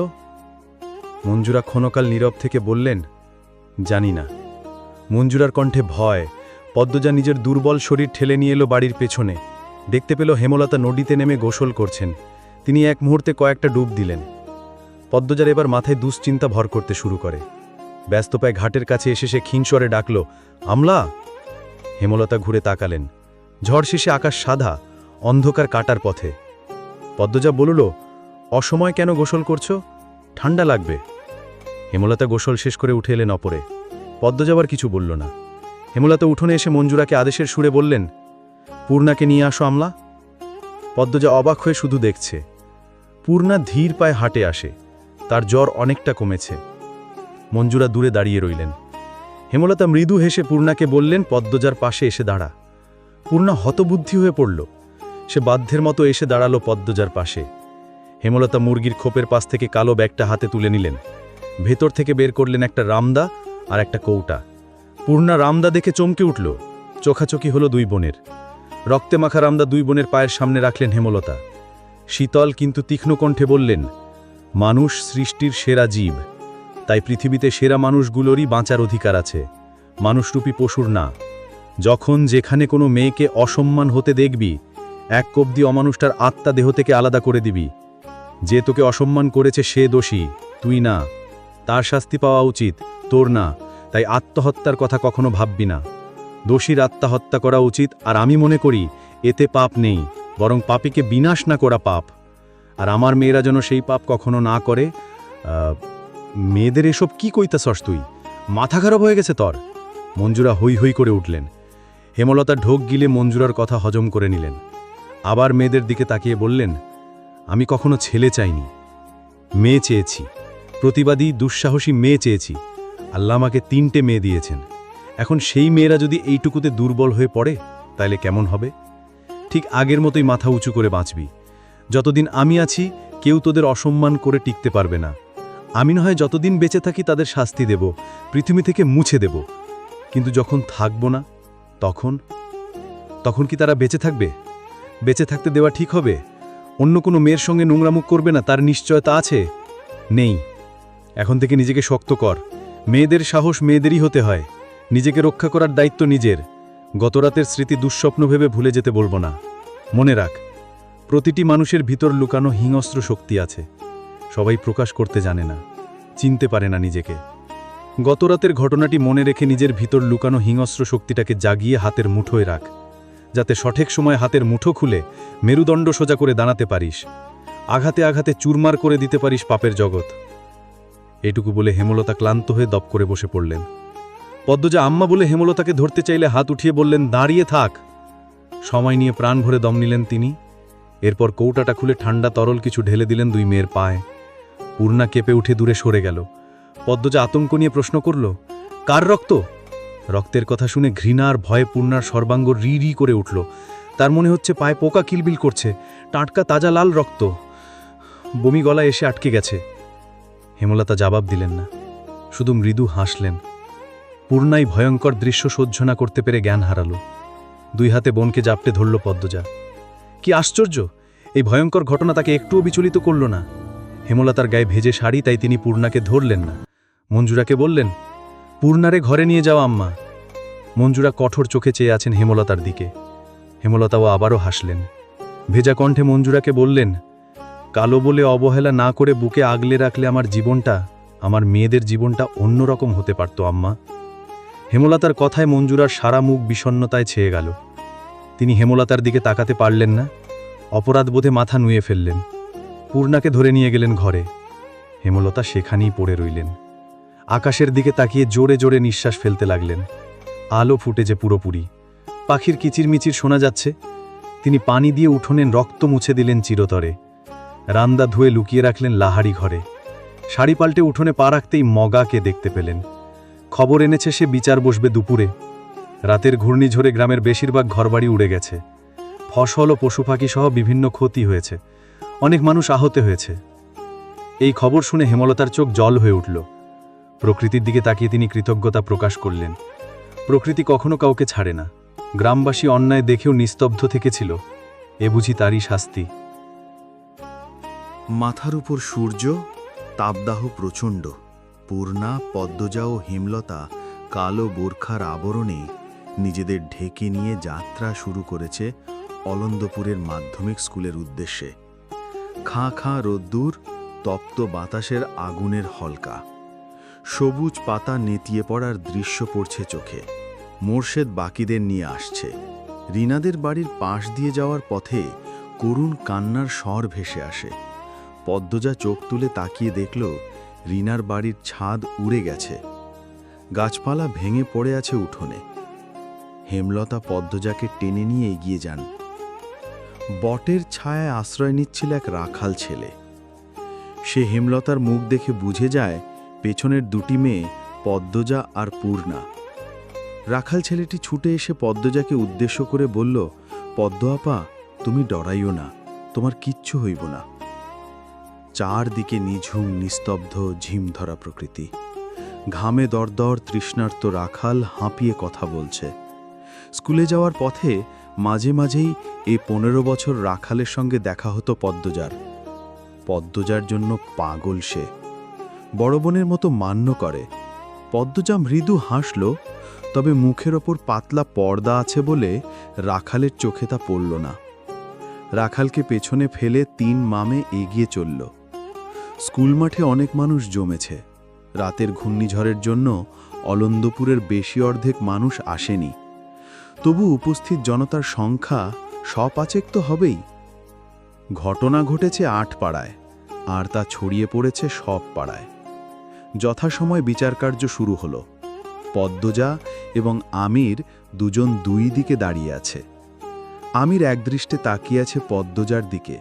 মঞ্জুরা ক্ষণকাল নীরব থেকে বললেন, জানি না। মঞ্জুরার কণ্ঠে ভয়। পদ্মজা নিজের দুর্বল শরীর ঠেলে নিয়ে এলো বাড়ির পেছনে। দেখতে পেল হেমলতা নদীতে নেমে গোসল করছেন। তিনি এক মুহূর্তে কয়েকটা ডুব দিলেন। পদ্মজার এবার মাথায় দুশ্চিন্তা ভর করতে শুরু করে। ব্যস্ত পায়ে ঘাটের কাছে এসে সে ক্ষীণস্বরে ডাকল, আমলা। হেমলতা ঘুরে তাকালেন। ঝড় শেষে আকাশ সাদা, অন্ধকার কাটার পথে। পদ্মজা বলল, অসময় কেন গোসল করছো? ঠান্ডা লাগবে। হেমলতা গোসল শেষ করে উঠে এলেন অপরে। পদ্মজা আবার কিছু বলল না। হেমলতা উঠোনে এসে মঞ্জুরাকে আদেশের সুরে বললেন, পূর্ণাকে নিয়ে আসো আমলা। পদ্মজা অবাক হয়ে শুধু দেখছে। পূর্ণা ধীর পায়ে হাঁটে আসে। তার জ্বর অনেকটা কমেছে। মঞ্জুরা দূরে দাঁড়িয়ে রইলেন। হেমলতা মৃদু হেসে পূর্ণাকে বললেন, পদ্মজার পাশে এসে দাঁড়া। পূর্ণা হতবুদ্ধি হয়ে পড়ল। সে বাধ্যের মতো এসে দাঁড়ালো পদ্মজার পাশে। হেমলতা মুরগির খোপের পাশ থেকে কালো ব্যাগটা হাতে তুলে নিলেন। ভেতর থেকে বের করলেন একটা রামদা আর একটা কৌটা। পূর্ণা রামদা দেখে চমকে উঠল। চোখাচোখি হলো দুই বোনের। রক্তে মাখা রামদা দুই বোনের পায়ের সামনে রাখলেন হেমলতা। শীতল কিন্তু তীক্ষ্ণ কণ্ঠে বললেন, মানুষ সৃষ্টির সেরা জীব, তাই পৃথিবীতে সেরা মানুষগুলোরই বাঁচার অধিকার আছে, মানুষরূপী পশুর না। যখন যেখানে কোনো মেয়েকে অসম্মান হতে দেখবি, এক কব্দি অমানুষটার আত্মা দেহ থেকে আলাদা করে দিবি। যে তোকে অসম্মান করেছে সে দোষী, তুই না। তার শাস্তি পাওয়া উচিত, তোর না। তাই আত্মহত্যার কথা কখনো ভাববি না। দোষীর আত্মহত্যা করা উচিত, আর আমি মনে করি এতে পাপ নেই, বরং পাপীকে বিনাশ না করা পাপ। আর আমার মেয়েরা যেন সেই পাপ কখনো না করে। মেয়েদের এসব কি কইতাছস তুই? মাথা খারাপ হয়ে গেছে তোর? মঞ্জুরা হৈ হৈ করে উঠলেন। হেমলতা ঢোক গিলে মঞ্জুরার কথা হজম করে নিলেন। আবার মেয়েদের দিকে তাকিয়ে বললেন, আমি কখনো ছেলে চাইনি, মেয়ে চেয়েছি। প্রতিবাদী দুঃসাহসী মেয়ে চেয়েছি। আল্লাহ আমাকে 3টে মেয়ে দিয়েছেন। এখন সেই মেয়েরা যদি এইটুকুতে দুর্বল হয়ে পড়ে, তাইলে কেমন হবে? ঠিক আগের মতোই মাথা উঁচু করে বাঁচবি। যতদিন আমি আছি কেউ তোদের অসম্মান করে টিকতে পারবে না। আমি না হয় যতদিন বেঁচে থাকি তাদের শাস্তি দেব, পৃথিবী থেকে মুছে দেব। কিন্তু যখন থাকব না, তখন কি তারা বেঁচে থাকবে? বেঁচে থাকতে দেওয়া ঠিক হবে? অন্য কোনো মেয়ের সঙ্গে নোংরামুখ করবে না, তার নিশ্চয়তা আছে? নেই। এখন থেকে নিজেকে শক্ত কর। মেয়েদের সাহস মেয়েদেরই হতে হয়। নিজেকে রক্ষা করার দায়িত্ব নিজের। গতরাতের স্মৃতি দুঃস্বপ্ন ভেবে ভুলে যেতে বলবো না। মনে রাখ, প্রতিটি মানুষের ভিতর লুকানো হিংস্র শক্তি আছে। সবাই প্রকাশ করতে জানে না, চিনতে পারে না নিজেকে। গতরাতের ঘটনাটি মনে রেখে নিজের ভিতর লুকানো হিংস্র শক্তিটাকে জাগিয়ে হাতের মুঠোয় রাখ, যাতে সঠিক সময় হাতের মুঠো খুলে মেরুদণ্ড সোজা করে দাঁড়াতে পারিস। আঘাতে আঘাতে চুরমার করে দিতে পারিস পাপের জগৎ। এটুকু বলে হেমলতা ক্লান্ত হয়ে দপ করে বসে পড়লেন। পদ্মজা আম্মা বলে হেমলতাকে ধরতে চাইলে হাত উঠিয়ে বললেন, দাঁড়িয়ে থাক। সময় নিয়ে প্রাণ ভরে দম নিলেন তিনি। এরপর কৌটাটা খুলে ঠান্ডা তরল কিছু ঢেলে দিলেন দুই মেয়ের পায়ে। পূর্ণা কেঁপে উঠে দূরে সরে গেল। পদ্মজা আতঙ্ক নিয়ে প্রশ্ন করল, কার রক্ত? রক্তের কথা শুনে ঘৃণা আর ভয়ে পূর্ণার সর্বাঙ্গ রি রি করে উঠল। তার মনে হচ্ছে পায়ে পোকা কিলবিল করছে। টাটকা তাজা লাল রক্ত। বমি গলায় এসে আটকে গেছে। হেমলতা জবাব দিলেন না, শুধু মৃদু হাসলেন। পূর্ণাই ভয়ঙ্কর দৃশ্য সহ্য না করতে পেরে জ্ঞান হারালো। দুই হাতে বোনকে জাপটে ধরল পদ্মজা। কি আশ্চর্য, এই ভয়ঙ্কর ঘটনা তাকে একটুও বিচলিত করল না। হেমলতার গায়ে ভেজে শাড়ি, তাই তিনি পূর্ণাকে ধরলেন না। মঞ্জুরাকে বললেন, পূর্ণারে ঘরে নিয়ে যাও আম্মা। মঞ্জুরা কঠোর চোখে চেয়ে আছেন হেমলতার দিকে। হেমলতাও আবারও হাসলেন। ভেজা কণ্ঠে মঞ্জুরাকে বললেন, কালো বলে অবহেলা না করে বুকে আগলে রাখলে আমার জীবনটা আমার মেয়েদের জীবনটা অন্যরকম হতে পারত আম্মা। হেমলতার কথায় মঞ্জুরার সারা মুখ বিষণ্ণতায় ছেয়ে গেল। তিনি হেমলতার দিকে তাকাতে পারলেন না, অপরাধবোধে মাথা নুয়ে ফেললেন। পূর্ণাকে ধরে নিয়ে গেলেন ঘরে। হেমলতা সেখানেই পড়ে রইলেন। আকাশের দিকে তাকিয়ে জোরে জোরে নিঃশ্বাস ফেলতে লাগলেন। আলো ফুটেছে পুরোপুরি, পাখির কিচিরমিচির শোনা যাচ্ছে। তিনি পানি দিয়ে উঠোনের রক্ত মুছে দিলেন চিরতরে। রান্দা ধুয়ে লুকিয়ে রাখলেন লাহারি ঘরে। শাড়ি পাল্টে উঠোনে পা রাখতেই মগাকে দেখতে পেলেন। খবর এনেছে সে বিচার বসবে দুপুরে। রাতের ঘূর্ণিঝড়ে গ্রামের বেশিরভাগ ঘরবাড়ি উড়ে গেছে। ফসল ও পশু পাখি সহ বিভিন্ন ক্ষতি হয়েছে। অনেক মানুষ আহত হয়েছে। এই খবর শুনে হেমলতার চোখ জল হয়ে উঠল। প্রকৃতির দিকে তাকিয়ে তিনি কৃতজ্ঞতা প্রকাশ করলেন। প্রকৃতি কখনো কাউকে ছাড়ে না। গ্রামবাসী অন্যায় দেখেও নিস্তব্ধ থেকেছিল। এ বুঝি তারই শাস্তি। মাথার উপর সূর্য, তাপদাহ প্রচণ্ড। পূর্ণা, পদ্মজা ও হেমলতা কালো বোরখার আবরণে নিজেদের ঢেকে নিয়ে যাত্রা শুরু করেছে অলন্দপুরের মাধ্যমিক স্কুলের উদ্দেশ্যে। খাঁ খাঁ রোদ্দুর, তপ্ত বাতাসের আগুনের হলকা। সবুজ পাতা নেতিয়ে পড়ার দৃশ্য পড়ছে চোখে। মোর্শেদ বাকিদের নিয়ে আসছে। রিনাদের বাড়ির পাশ দিয়ে যাওয়ার পথে করুণ কান্নার স্বর ভেসে আসে। পদ্মজা চোখ তুলে তাকিয়ে দেখল রিনার বাড়ির ছাদ উড়ে গেছে। গাছপালা ভেঙে পড়ে আছে উঠোনে। হেমলতা পদ্মজাকে টেনে নিয়ে এগিয়ে যান। বটের ছায়ায় আশ্রয় নিচ্ছিল এক রাখাল ছেলে। সে হেমলতার মুখ দেখে বুঝে যায় পেছনের দুটি মেয়ে পদ্মজা আর পূর্ণা। রাখাল ছেলেটি ছুটে এসে পদ্মজাকে উদ্দেশ্য করে বলল, পদ্ম আপা, তুমি ডরাইও না, তোমার কিচ্ছু হইব না। চারদিকে নিঝুম নিস্তব্ধ ঝিমধরা প্রকৃতি। ঘামে দরদর তৃষ্ণার্ত রাখাল হাঁপিয়ে কথা বলছে। স্কুলে যাওয়ার পথে মাঝে মাঝেই এই 15 বছর রাখালের সঙ্গে দেখা হতো পদ্মজার। পদ্মজার জন্য পাগল সে, বড় বোনের মতো মান্য করে। পদ্মজা মৃদু হাসল, তবে মুখের ওপর পাতলা পর্দা আছে বলে রাখালের চোখে তা পড়ল না। রাখালকে পেছনে ফেলে 3 মামে এগিয়ে চলল। স্কুল মাঠে অনেক মানুষ জমেছে। রাতের ঘূর্ণিঝড়ের জন্য অলন্দপুরের বেশি অর্ধেক মানুষ আসেনি। তবু উপস্থিত জনতার সংখ্যা 100-5 তো হবেই। ঘটনা ঘটেছে 8 পাড়ায়, আর তা ছড়িয়ে পড়েছে সব পাড়ায়। যথাসময় বিচারকার্য শুরু হলো। পদ্মজা এবং আমির দুজন দুই দিকে দাঁড়িয়ে আছে। আমির একদৃষ্টে তাকিয়ে আছে পদ্মজার দিকে।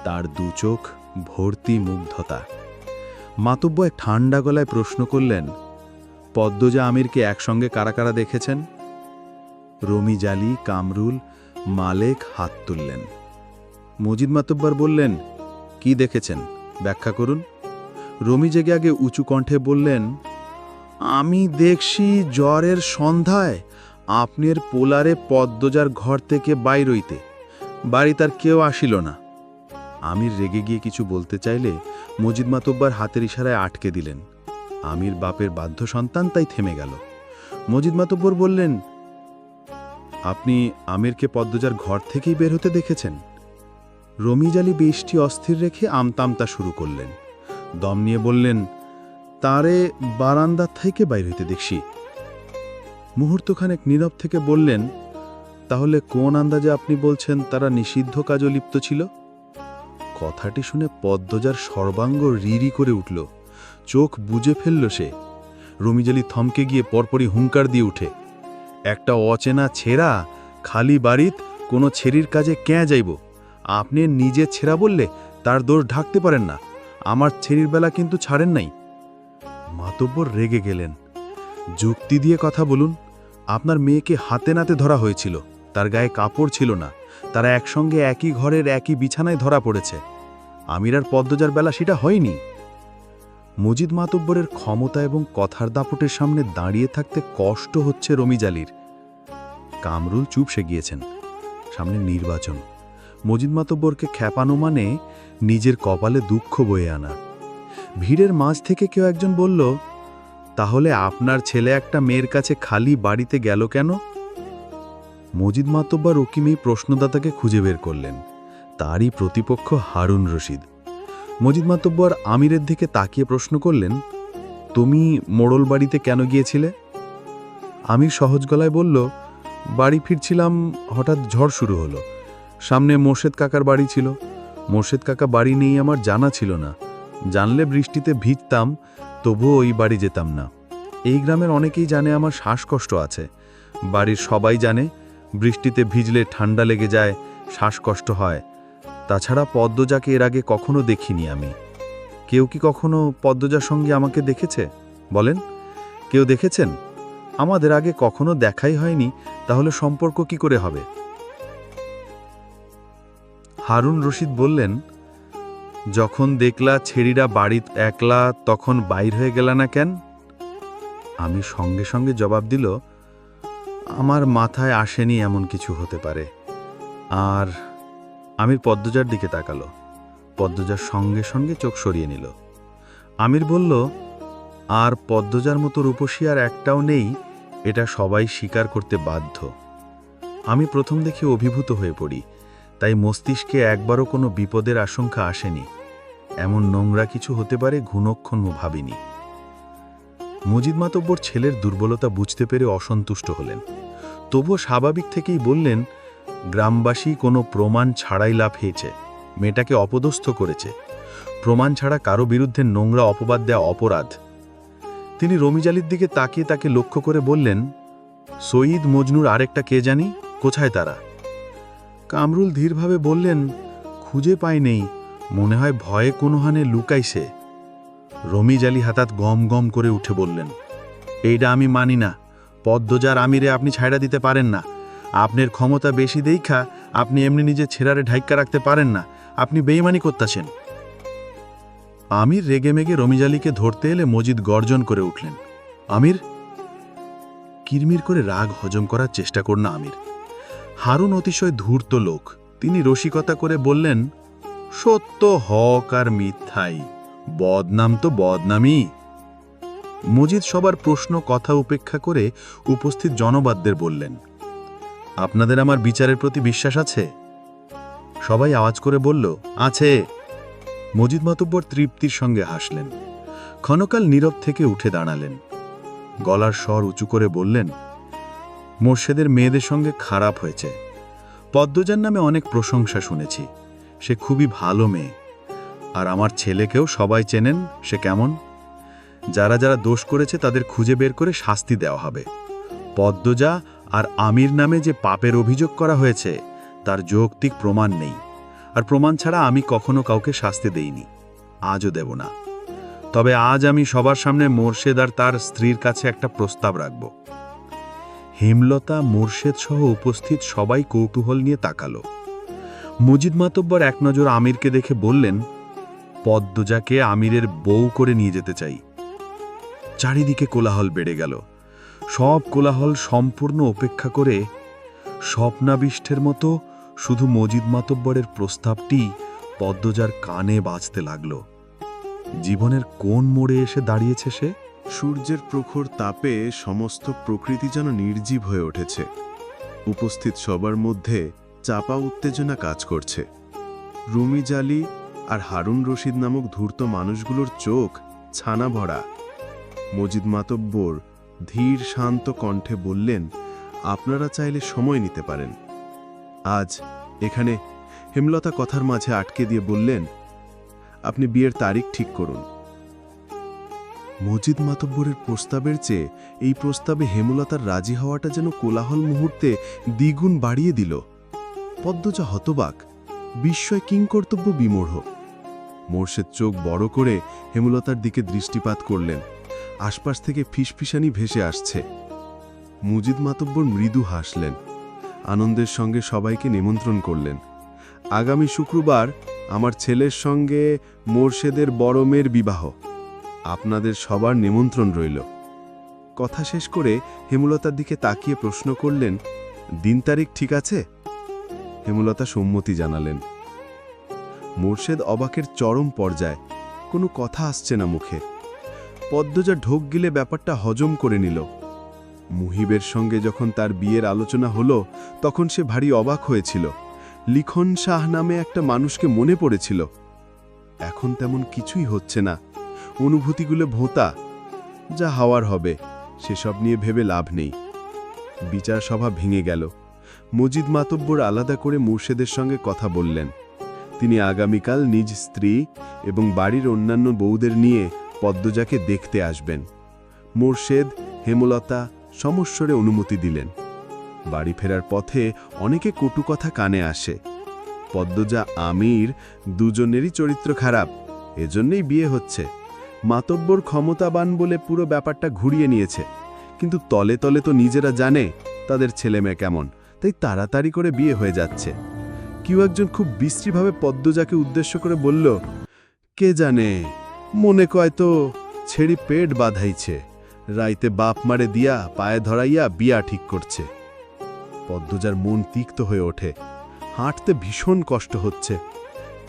তার দু চোখ ভর্তি মুগ্ধতা। মাতব্য এক ঠান্ডা গলায় প্রশ্ন করলেন, পদ্মজা আমিরকে একসঙ্গে কারা কারা দেখেছেন? রমিজ আলী, কামরুল, মালেক হাত তুললেন। মজিদ মাতব্বর বললেন, কি দেখেছেন, ব্যাখ্যা করুন। রমিজ আগে উঁচু কণ্ঠে বললেন, আমি দেখছি জ্বরের সন্ধ্যায় আপনার পোলারে পদ্মজার ঘর থেকে বাইর হইতে, বাড়ি তার কেউ আসিল না। আমির রেগে গিয়ে কিছু বলতে চাইলে মজিদ মাতব্বর হাতের ইশারায় আটকে দিলেন। আমির বাপের বাধ্য সন্তান, তাই থেমে গেল। মজিদ মাতব্বর বললেন, আপনি আমিরকে পদ্মজার ঘর থেকেই বের হতে দেখেছেন? রমিজ আলী বেশটি অস্থির রেখে আমতামতা শুরু করলেন। দম নিয়ে বললেন, তারে বারান্দা থেকে বাইর হইতে দেখছি। মুহূর্তখানেক নীরব থেকে বললেন, তাহলে কোন আন্দাজে আপনি বলছেন তারা নিষিদ্ধ কাজে লিপ্ত ছিল? কথাটি শুনে পদ্মজার সর্বাঙ্গ রিরি করে উঠল। চোখ বুজে ফেলল সে। রমিজ আলী থমকে গিয়ে পরপরই হুঙ্কার দিয়ে উঠে, একটা অচেনা ছেঁড়া খালি বাড়িত কোনো ছেড়ির কাজে ক্যাঁ যাইব? আপনি নিজে ছেঁড়া বললে তার দোষ ঢাকতে পারেন না। আমার ছেড়ির বেলা কিন্তু ছাড়েন নাই। মাতব্বর রেগে গেলেন। যুক্তি দিয়ে কথা বলুন। আপনার মেয়েকে হাতে নাতে ধরা হয়েছিল, তার গায়ে কাপড় ছিল না, তারা একসঙ্গে একই ঘরের একই বিছানায় ধরা পড়েছে। আমির আর পদ্মজার বেলা সেটা হয়নি। মজিদ মাতব্বরের ক্ষমতা এবং কথার দাপটের সামনে দাঁড়িয়ে থাকতে কষ্ট হচ্ছে রমিজ আলীর। কামরুল চুপসে গিয়েছেন। সামনে নির্বাচন। মজিদ মাতব্বরকে খ্যাপানো মানে নিজের কপালে দুঃখ বয়ে আনা। ভিড়ের মাঝ থেকে কেউ একজন বলল, তাহলে আপনার ছেলে একটা মেয়ের কাছে খালি বাড়িতে গেল কেন? মজিদ মাতব্বর রকিমই প্রশ্নদাতাকে খুঁজে বের করলেন। তারই প্রতিপক্ষ হারুন রশিদ। মজিদ মাতব্বর আমিরের দিকে তাকিয়ে প্রশ্ন করলেন, তুমি মোড়ল বাড়িতে কেন গিয়েছিলে? আমি সহজ গলায় বলল, বাড়ি ফিরছিলাম, হঠাৎ ঝড় শুরু হলো। সামনে মোর্শেদ কাকার বাড়ি ছিল। মোর্শেদ কাকা বাড়ি নেই আমার জানা ছিল না। জানলে বৃষ্টিতে ভিজতাম, তবুও ওই বাড়ি যেতাম না। এই গ্রামের অনেকেই জানে আমার শ্বাসকষ্ট আছে। বাড়ির সবাই জানে বৃষ্টিতে ভিজলে ঠান্ডা লেগে যায়, শ্বাসকষ্ট হয়। তাছাড়া পদ্মজাকে এর আগে কখনো দেখিনি আমি। কেউ কি কখনো পদ্মজার সঙ্গে আমাকে দেখেছে? বলেন, কেউ দেখেছেন? আমাদের আগে কখনো দেখাই হয়নি, তাহলে সম্পর্ক কি করে হবে? হারুন রশিদ বললেন, যখন দেখলা ছেড়িরা বাড়িত একলা, তখন বাইর হয়ে গেলা না কেন? আমি সঙ্গে সঙ্গে জবাব দিল, আমার মাথায় আসেনি এমন কিছু হতে পারে। আর আমির পদ্মজার দিকে তাকালো। পদ্মজার সঙ্গে সঙ্গে চোখ সরিয়ে নিল। আমির বলল, আর পদ্মজার মতো রূপসী আর একটাও নেই, এটা সবাই স্বীকার করতে বাধ্য। আমি প্রথম দেখে অভিভূত হয়ে পড়ি, তাই মস্তিষ্কে একবারও কোনো বিপদের আশঙ্কা আসেনি। এমন নোংরা কিছু হতে পারে ঘুণক্ষণ ভাবিনি। মজিদ মাতব্বর ছেলের দুর্বলতা বুঝতে পেরে অসন্তুষ্ট হলেন, তবুও স্বাভাবিক থেকেই বললেন, গ্রামবাসী কোনো প্রমাণ ছাড়াই লাফিয়েছে, মেয়েটাকে অপদস্থ করেছে। প্রমাণ ছাড়া কারো বিরুদ্ধে নোংরা অপবাদ দেওয়া অপরাধ। তিনি রমিজ আলীর দিকে তাকিয়ে তাকে লক্ষ্য করে বললেন, সঈদ মজনুর আরেকটা কে জানি, কোথায় তারা? কামরুল ধীরভাবে বললেন, খুঁজে পাই নেই, মনে হয় ভয়ে কোনোহানে লুকাইছে। রমিজ আলী হাতাত গম গম করে উঠে বললেন, এইটা আমি মানি না। পদ্মজার আমিরে আপনি ছাইড়া দিতে পারেন না। আপনার ক্ষমতা বেশি দেইখা আপনি এমনি নিজে ছেড়ারে ঢাইক্কা রাখতে পারেন না। আপনি বেইমানি করতেছেন। আমির রেগেমেগে রমিজ আলীকে ধরতে এলে মজিদ গর্জন করে উঠলেন, আমির! কিরমির করে রাগ হজম করার চেষ্টা কর না আমির। হারুন অতিশয় ধূর্ত লোক, তিনি রসিকতা করে বললেন, সত্য হক আর মিথ্যাই, বদনাম তো বদনামই। মজিদ সবার প্রশ্ন কথা উপেক্ষা করে উপস্থিত জনবাদদের বললেন, আপনাদের আমার বিচারের প্রতি বিশ্বাস আছে? সবাই আওয়াজ করে বলল, আছে। মজিদ মাতব্বর তৃপ্তির সঙ্গে হাসলেন। ক্ষণকাল নীরব থেকে উঠে দাঁড়ালেন। গলার স্বর উঁচু করে বললেন, মোর্শেদের মেয়েদের সঙ্গে খারাপ হয়েছে। পদ্মজার নামে অনেক প্রশংসা শুনেছি, সে খুবই ভালো মেয়ে। আর আমার ছেলেকেও সবাই চেনেন, সে কেমন। যারা যারা দোষ করেছে তাদের খুঁজে বের করে শাস্তি দেওয়া হবে। পদ্মজা আর আমির নামে যে পাপের অভিযোগ করা হয়েছে তার যৌক্তিক প্রমাণ নেই, আর প্রমাণ ছাড়া আমি কখনো কাউকে শাস্তি দেইনি, আজও দেব না। তবে আজ আমি সবার সামনে মোর্শেদ আর তার স্ত্রীর কাছে একটা প্রস্তাব রাখব। হেমলতা, মোর্শেদ সহ উপস্থিত সবাই কৌতূহল নিয়ে তাকালো। মজিদ মাতব্বর এক নজর আমিরকে দেখে বললেন, পদ্মজাকে আমিরের বউ করে নিয়ে যেতে চাই। চারিদিকে কোলাহল বেড়ে গেল। সব কোলাহল সম্পূর্ণ উপেক্ষা করে স্বপ্নাবিষ্টের মতো শুধু মজিদ মাতব্বরের প্রস্তাবটি পদ্মজার কানে বাজতে লাগল। জীবনের কোন মোড়ে এসে দাঁড়িয়েছে সে? সূর্যের প্রখর তাপে সমস্ত প্রকৃতি যেন নির্জীব হয়ে উঠেছে। উপস্থিত সবার মধ্যে চাপা উত্তেজনা কাজ করছে। রমিজ আলী আর হারুন রশিদ নামক ধূর্ত মানুষগুলোর চোখ ছানা ভরা। মজিদ মাতব্বর ধীর শান্ত কণ্ঠে বললেন, আপনারা চাইলে সময় নিতে পারেন। আজ এখানে হেমলতা কথার মাঝে আটকে দিয়ে বললেন, আপনি বিয়ের তারিখ ঠিক করুন। মজিদ মাতব্বরের প্রস্তাবের চেয়ে এই প্রস্তাবে হেমলতার রাজি হওয়াটা যেন কোলাহল মুহূর্তে দ্বিগুণ বাড়িয়ে দিল। পদ্মজা হতবাক, বিস্ময় কিংকর্তব্য বিমূঢ়। মোর্শেদ চোখ বড় করে হেমলতার দিকে দৃষ্টিপাত করলেন। আশপাশ থেকে ফিসফিসানি ভেসে আসছে। মজিদ মাতব্বর মৃদু হাসলেন, আনন্দের সঙ্গে সবাইকে নিমন্ত্রণ করলেন। আগামী শুক্রবার আমার ছেলের সঙ্গে মোর্শেদের বড় মেয়ের বিবাহ, আপনাদের সবার নিমন্ত্রণ রইল। কথা শেষ করে হেমলতার দিকে তাকিয়ে প্রশ্ন করলেন, দিন তারিখ ঠিক আছে? হেমলতা সম্মতি জানালেন। মোর্শেদ অবাকের চরম পর্যায়ে, কোনো কথা আসছে না মুখে। পদ্মজা ঢোক গিলে ব্যাপারটা হজম করে নিল। মুহিবের সঙ্গে যখন তার বিয়ের আলোচনা হলো তখন সে ভারী অবাক হয়েছিল। লিখন শাহ নামে একটা মানুষকে মনে পড়েছিল। এখন তেমন কিছুই হচ্ছে না, অনুভূতিগুলো ভোঁতা। যা হওয়ার হবে, সেসব নিয়ে ভেবে লাভ নেই। বিচার সভা ভেঙে গেল। মজিদ মাতব্বর আলাদা করে মুর্শেদের সঙ্গে কথা বললেন। তিনি আগামীকাল নিজ স্ত্রী এবং বাড়ির অন্যান্য বউদের নিয়ে পদ্মজাকে দেখতে আসবেন। মোর্শেদ, হেমলতা সমস্বরে অনুমতি দিলেন। বাড়ি ফেরার পথে অনেকে কটু কথা কানে আসে। পদ্মজা, আমির দুজনেরই চরিত্র খারাপ, এজন্যই বিয়ে হচ্ছে। মাতব্বর ক্ষমতাবান বলে পুরো ব্যাপারটা ঘুরিয়ে নিয়েছে, কিন্তু তলে তলে তো নিজেরা জানে তাদের ছেলেমেয়ে কেমন, তাই তাড়াতাড়ি করে বিয়ে হয়ে যাচ্ছে। কেউ একজন খুব বিশ্রীভাবে পদ্মজাকে উদ্দেশ্য করে বলল, কে জানে, মনে কয় তো ছেড়ি পেট বাঁধাইছে, রাইতে বাপ মারে দিয়া পায়ে ধরাইয়া বিয়া ঠিক করছে। পদ্মজার মন তিক্ত হয়ে ওঠে, হাঁটতে ভীষণ কষ্ট হচ্ছে।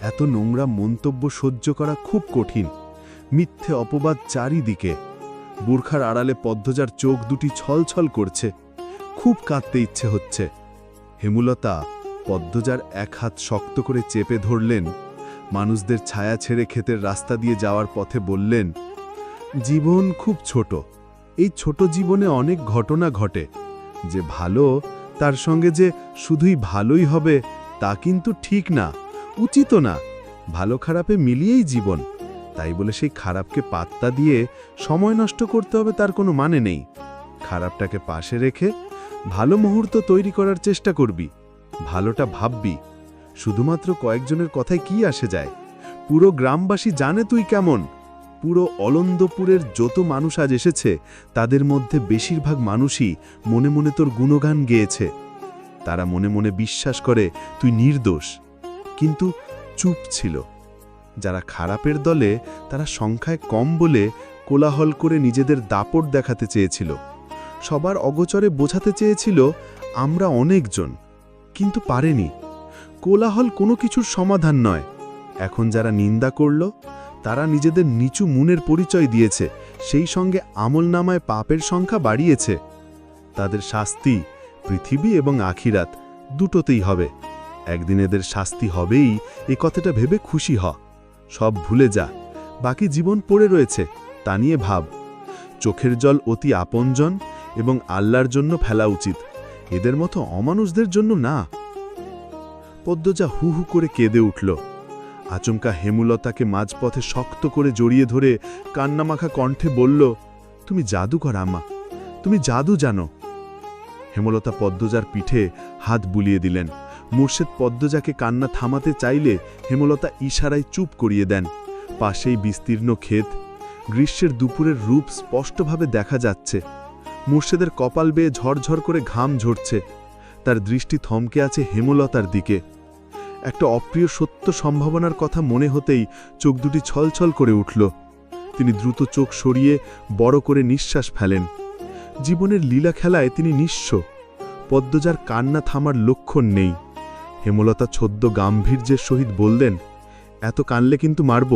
এত নোংরা মন্তব্য সহ্য করা খুব কঠিন। মিথ্যে অপবাদ চারিদিকে। বুরখার আড়ালে পদ্মজার চোখ দুটি ছলছল করছে। খুব কাঁদতে ইচ্ছে হচ্ছে। হেমলতা পদ্মজার এক হাত শক্ত করে চেপে ধরলেন। মানুষদের ছায়া ছেড়ে ক্ষেতের রাস্তা দিয়ে যাওয়ার পথে বললেন, জীবন খুব ছোট। এই ছোট জীবনে অনেক ঘটনা ঘটে। যে ভালো, তার সঙ্গে যে শুধুই ভালোই হবে তা কিন্তু ঠিক না, উচিত না। ভালো খারাপে মিলিয়েই জীবন। তাই বলে সেই খারাপকে পাত্তা দিয়ে সময় নষ্ট করতে হবে তার কোনো মানে নেই। খারাপটাকে পাশে রেখে ভালো মুহূর্ত তৈরি করার চেষ্টা করবি, ভালোটা ভাববি। শুধুমাত্র কয়েকজনের কথায় কি আসে যায়? পুরো গ্রামবাসী জানে তুই কেমন। পুরো অলন্দপুরের যত মানুষ আজ এসেছে তাদের মধ্যে বেশিরভাগ মানুষই মনে মনে তোর গুণগান গেয়েছে। তারা মনে মনে বিশ্বাস করে তুই নির্দোষ, কিন্তু চুপ ছিল। যারা খারাপের দলে তারা সংখ্যায় কম বলে কোলাহল করে নিজেদের দাপট দেখাতে চেয়েছিল। সবার অগোচরে বোঝাতে চেয়েছিল আমরা অনেকজন, কিন্তু পারেনি। কোলাহল কোনো কিছুর সমাধান নয়। এখন যারা নিন্দা করল তারা নিজেদের নিচু মনের পরিচয় দিয়েছে, সেই সঙ্গে আমলনামায় পাপের সংখ্যা বাড়িয়েছে। তাদের শাস্তি পৃথিবী এবং আখিরাত দুটোতেই হবে। একদিন এদের শাস্তি হবেই, এ কথাটা ভেবে খুশি হ। সব ভুলে যা, বাকি জীবন পড়ে রয়েছে, তা নিয়ে ভাব। চোখের জল অতি আপনজন এবং আল্লাহর জন্য ফেলা উচিত, এদের মতো অমানুষদের জন্য না। পদ্মজা হু হু করে কেঁদে উঠল। আচমকা হেমলতাকে মাঝপথে শক্ত করে জড়িয়ে ধরে কান্নামাখা কণ্ঠে বলল, তুমি জাদুকর আম্মা, তুমি জাদু জানো। হেমলতা পদ্মজার পিঠে হাত বুলিয়ে দিলেন। মুর্শেদ পদ্মজাকে কান্না থামাতে চাইলে হেমলতা ইশারায় চুপ করিয়ে দেন। পাশেই বিস্তীর্ণ ক্ষেত, গ্রীষ্মের দুপুরের রূপ স্পষ্টভাবে দেখা যাচ্ছে। মুর্শেদের কপাল বেয়ে ঝরঝর করে ঘাম ঝরছে। তার দৃষ্টি থমকে আছে হেমলতার দিকে। একটা অপ্রিয় সত্য সম্ভাবনার কথা মনে হতেই চোখ দুটি ছলছল করে উঠল। তিনি দ্রুত চোখ সরিয়ে বড় করে নিঃশ্বাস ফেলেন। জীবনের লীলা খেলায় তিনি নিঃস্ব। পদ্মজার কান্না থামার লক্ষণ নেই। হেমলতা ছদ্ম গাম্ভীর্যের সহিত বললেন, এত কানলে কিন্তু মারব।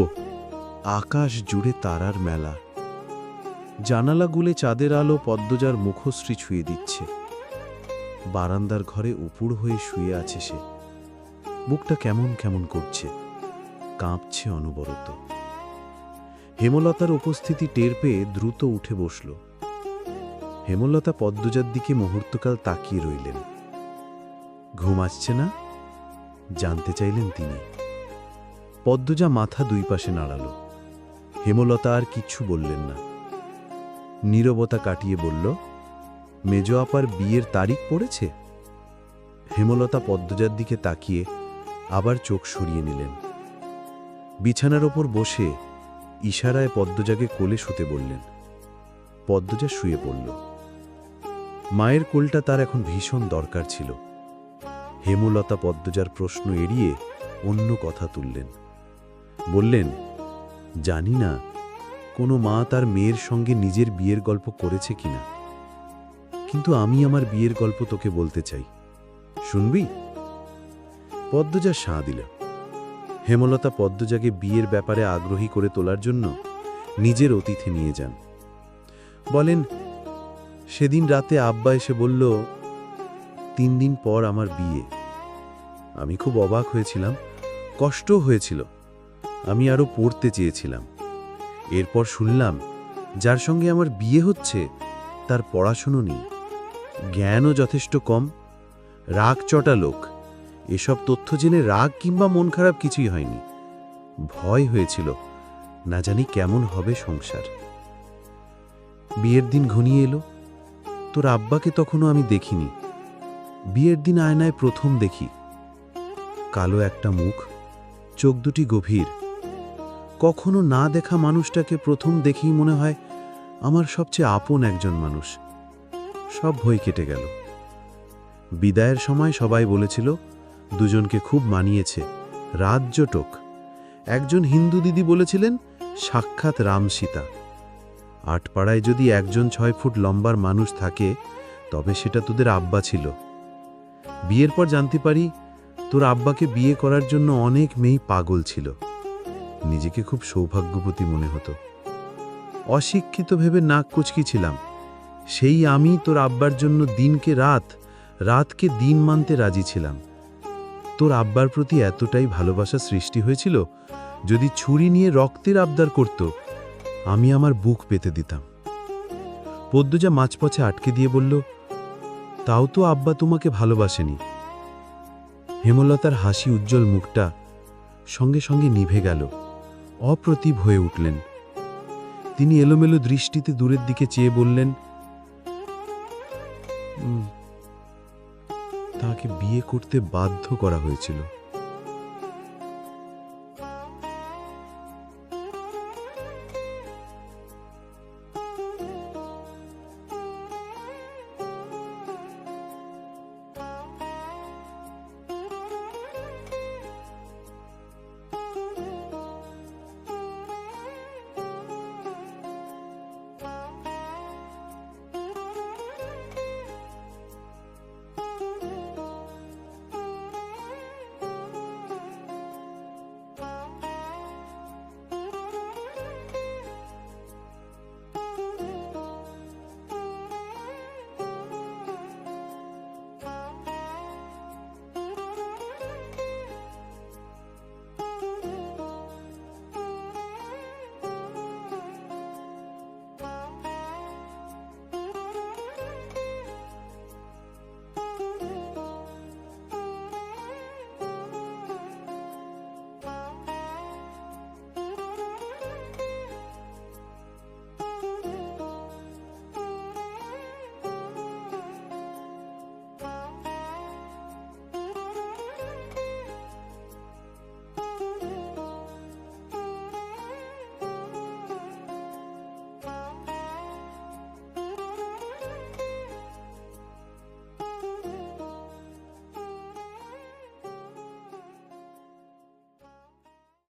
আকাশ জুড়ে তারার মেলা। জানালা গুলে চাঁদের আলো পদ্মজার মুখশ্রী ছুঁয়ে দিচ্ছে। বারান্দার ঘরে উপুড় হয়ে শুয়ে আছে সে। বুকটা কেমন কেমন করছে, কাঁপছে অনবরত। হেমলতার উপস্থিতি টের পেয়ে দ্রুত উঠে বসল। হেমলতা পদ্মজার দিকে মুহূর্তকাল তাকিয়ে রইলেন। ঘুম আসছে না? জানতে চাইলেন তিনি। পদ্মজা মাথা দুই পাশে নাড়াল। হেমলতা আর কিচ্ছু বললেন না। নীরবতা কাটিয়ে বলল, মেজ আপার বিয়ের তারিখ পড়েছে? হেমলতা পদ্মজার দিকে তাকিয়ে আবার চোখ সরিয়ে নিলেন। বিছানার ওপর বসে ইশারায় পদ্মজাকে কোলে শুতে বললেন। পদ্মজা শুয়ে পড়ল। মায়ের কোলটা তার এখন ভীষণ দরকার ছিল। হেমলতা পদ্মজার প্রশ্ন এড়িয়ে অন্য কথা তুললেন। বললেন, জানি না কোনো মা তার মেয়ের সঙ্গে নিজের বিয়ের গল্প করেছে কিনা, কিন্তু আমি আমার বিয়ের গল্প তোকে বলতে চাই, শুনবি? পদ্মজা সাঁ দিল। হেমলতা পদ্মজাকে বিয়ের ব্যাপারে আগ্রহী করে তোলার জন্য নিজের অতিথি নিয়ে যান। বলেন, সেদিন রাতে আব্বা এসে বলল, 3 দিন পর আমার বিয়ে। আমি খুব অবাক হয়েছিলাম, কষ্টও হয়েছিল। আমি আরো পড়তে চেয়েছিলাম। এরপর শুনলাম যার সঙ্গে আমার বিয়ে হচ্ছে তার পড়াশুনো নেই, জ্ঞানও যথেষ্ট কম, রাগ চটা লোক। এসব তথ্য জেনে রাগ কিংবা মন খারাপ কিছুই হয়নি। ভয় হয়েছিল, না জানি কেমন হবে সংসার। বিয়ের দিন ঘনিয়ে এলো। তোর আব্বাকে তখনও আমি দেখিনি। বিয়ের দিন আয়নায় প্রথম দেখি। কালো একটা মুখ, চোখ দুটি গভীর। কখনো না দেখা মানুষটাকে প্রথম দেখেই মনে হয় আমার সবচেয়ে আপন একজন মানুষ। সব ভয় কেটে গেল। বিদায়ের সময় সবাই বলেছিল দুজনকে খুব মানিয়েছে, রাজজটক। একজন হিন্দু দিদি বলেছিলেন সাক্ষাৎ রাম সীতা। আটপাড়ায় যদি একজন 6 ফুট লম্বার মানুষ থাকে তবে সেটা তোদের আব্বা ছিল। বিয়ের পর জানতে পারি তোর আব্বাকে বিয়ে করার জন্য অনেক মেয়ে পাগল ছিল। নিজেকে খুব সৌভাগ্যবতী মনে হতো। অশিক্ষিত ভেবে নাক কুচকিছিলাম। সেই আমি তোর আব্বার জন্য দিনকে রাত, রাতকে দিন মানতে রাজি ছিলাম। তোর আব্বার প্রতি এতটাই ভালোবাসা সৃষ্টি হয়েছিল, যদি ছুরি নিয়ে রক্তের আবদার করত আমি আমার বুক পেতে দিতাম। পদ্মজা মাঝপথে আটকে দিয়ে বলল, তাও তো আব্বা তোমাকে ভালোবাসেনি। হেমলতার হাসি উজ্জ্বল মুখটা সঙ্গে সঙ্গে নিভে গেল। অপ্রতিভ হয়ে উঠলেন। তিনি এলোমেলো দৃষ্টিতে দূরের দিকে চেয়ে বললেন, তাকে বিয়ে করতে বাধ্য করা হয়েছিল।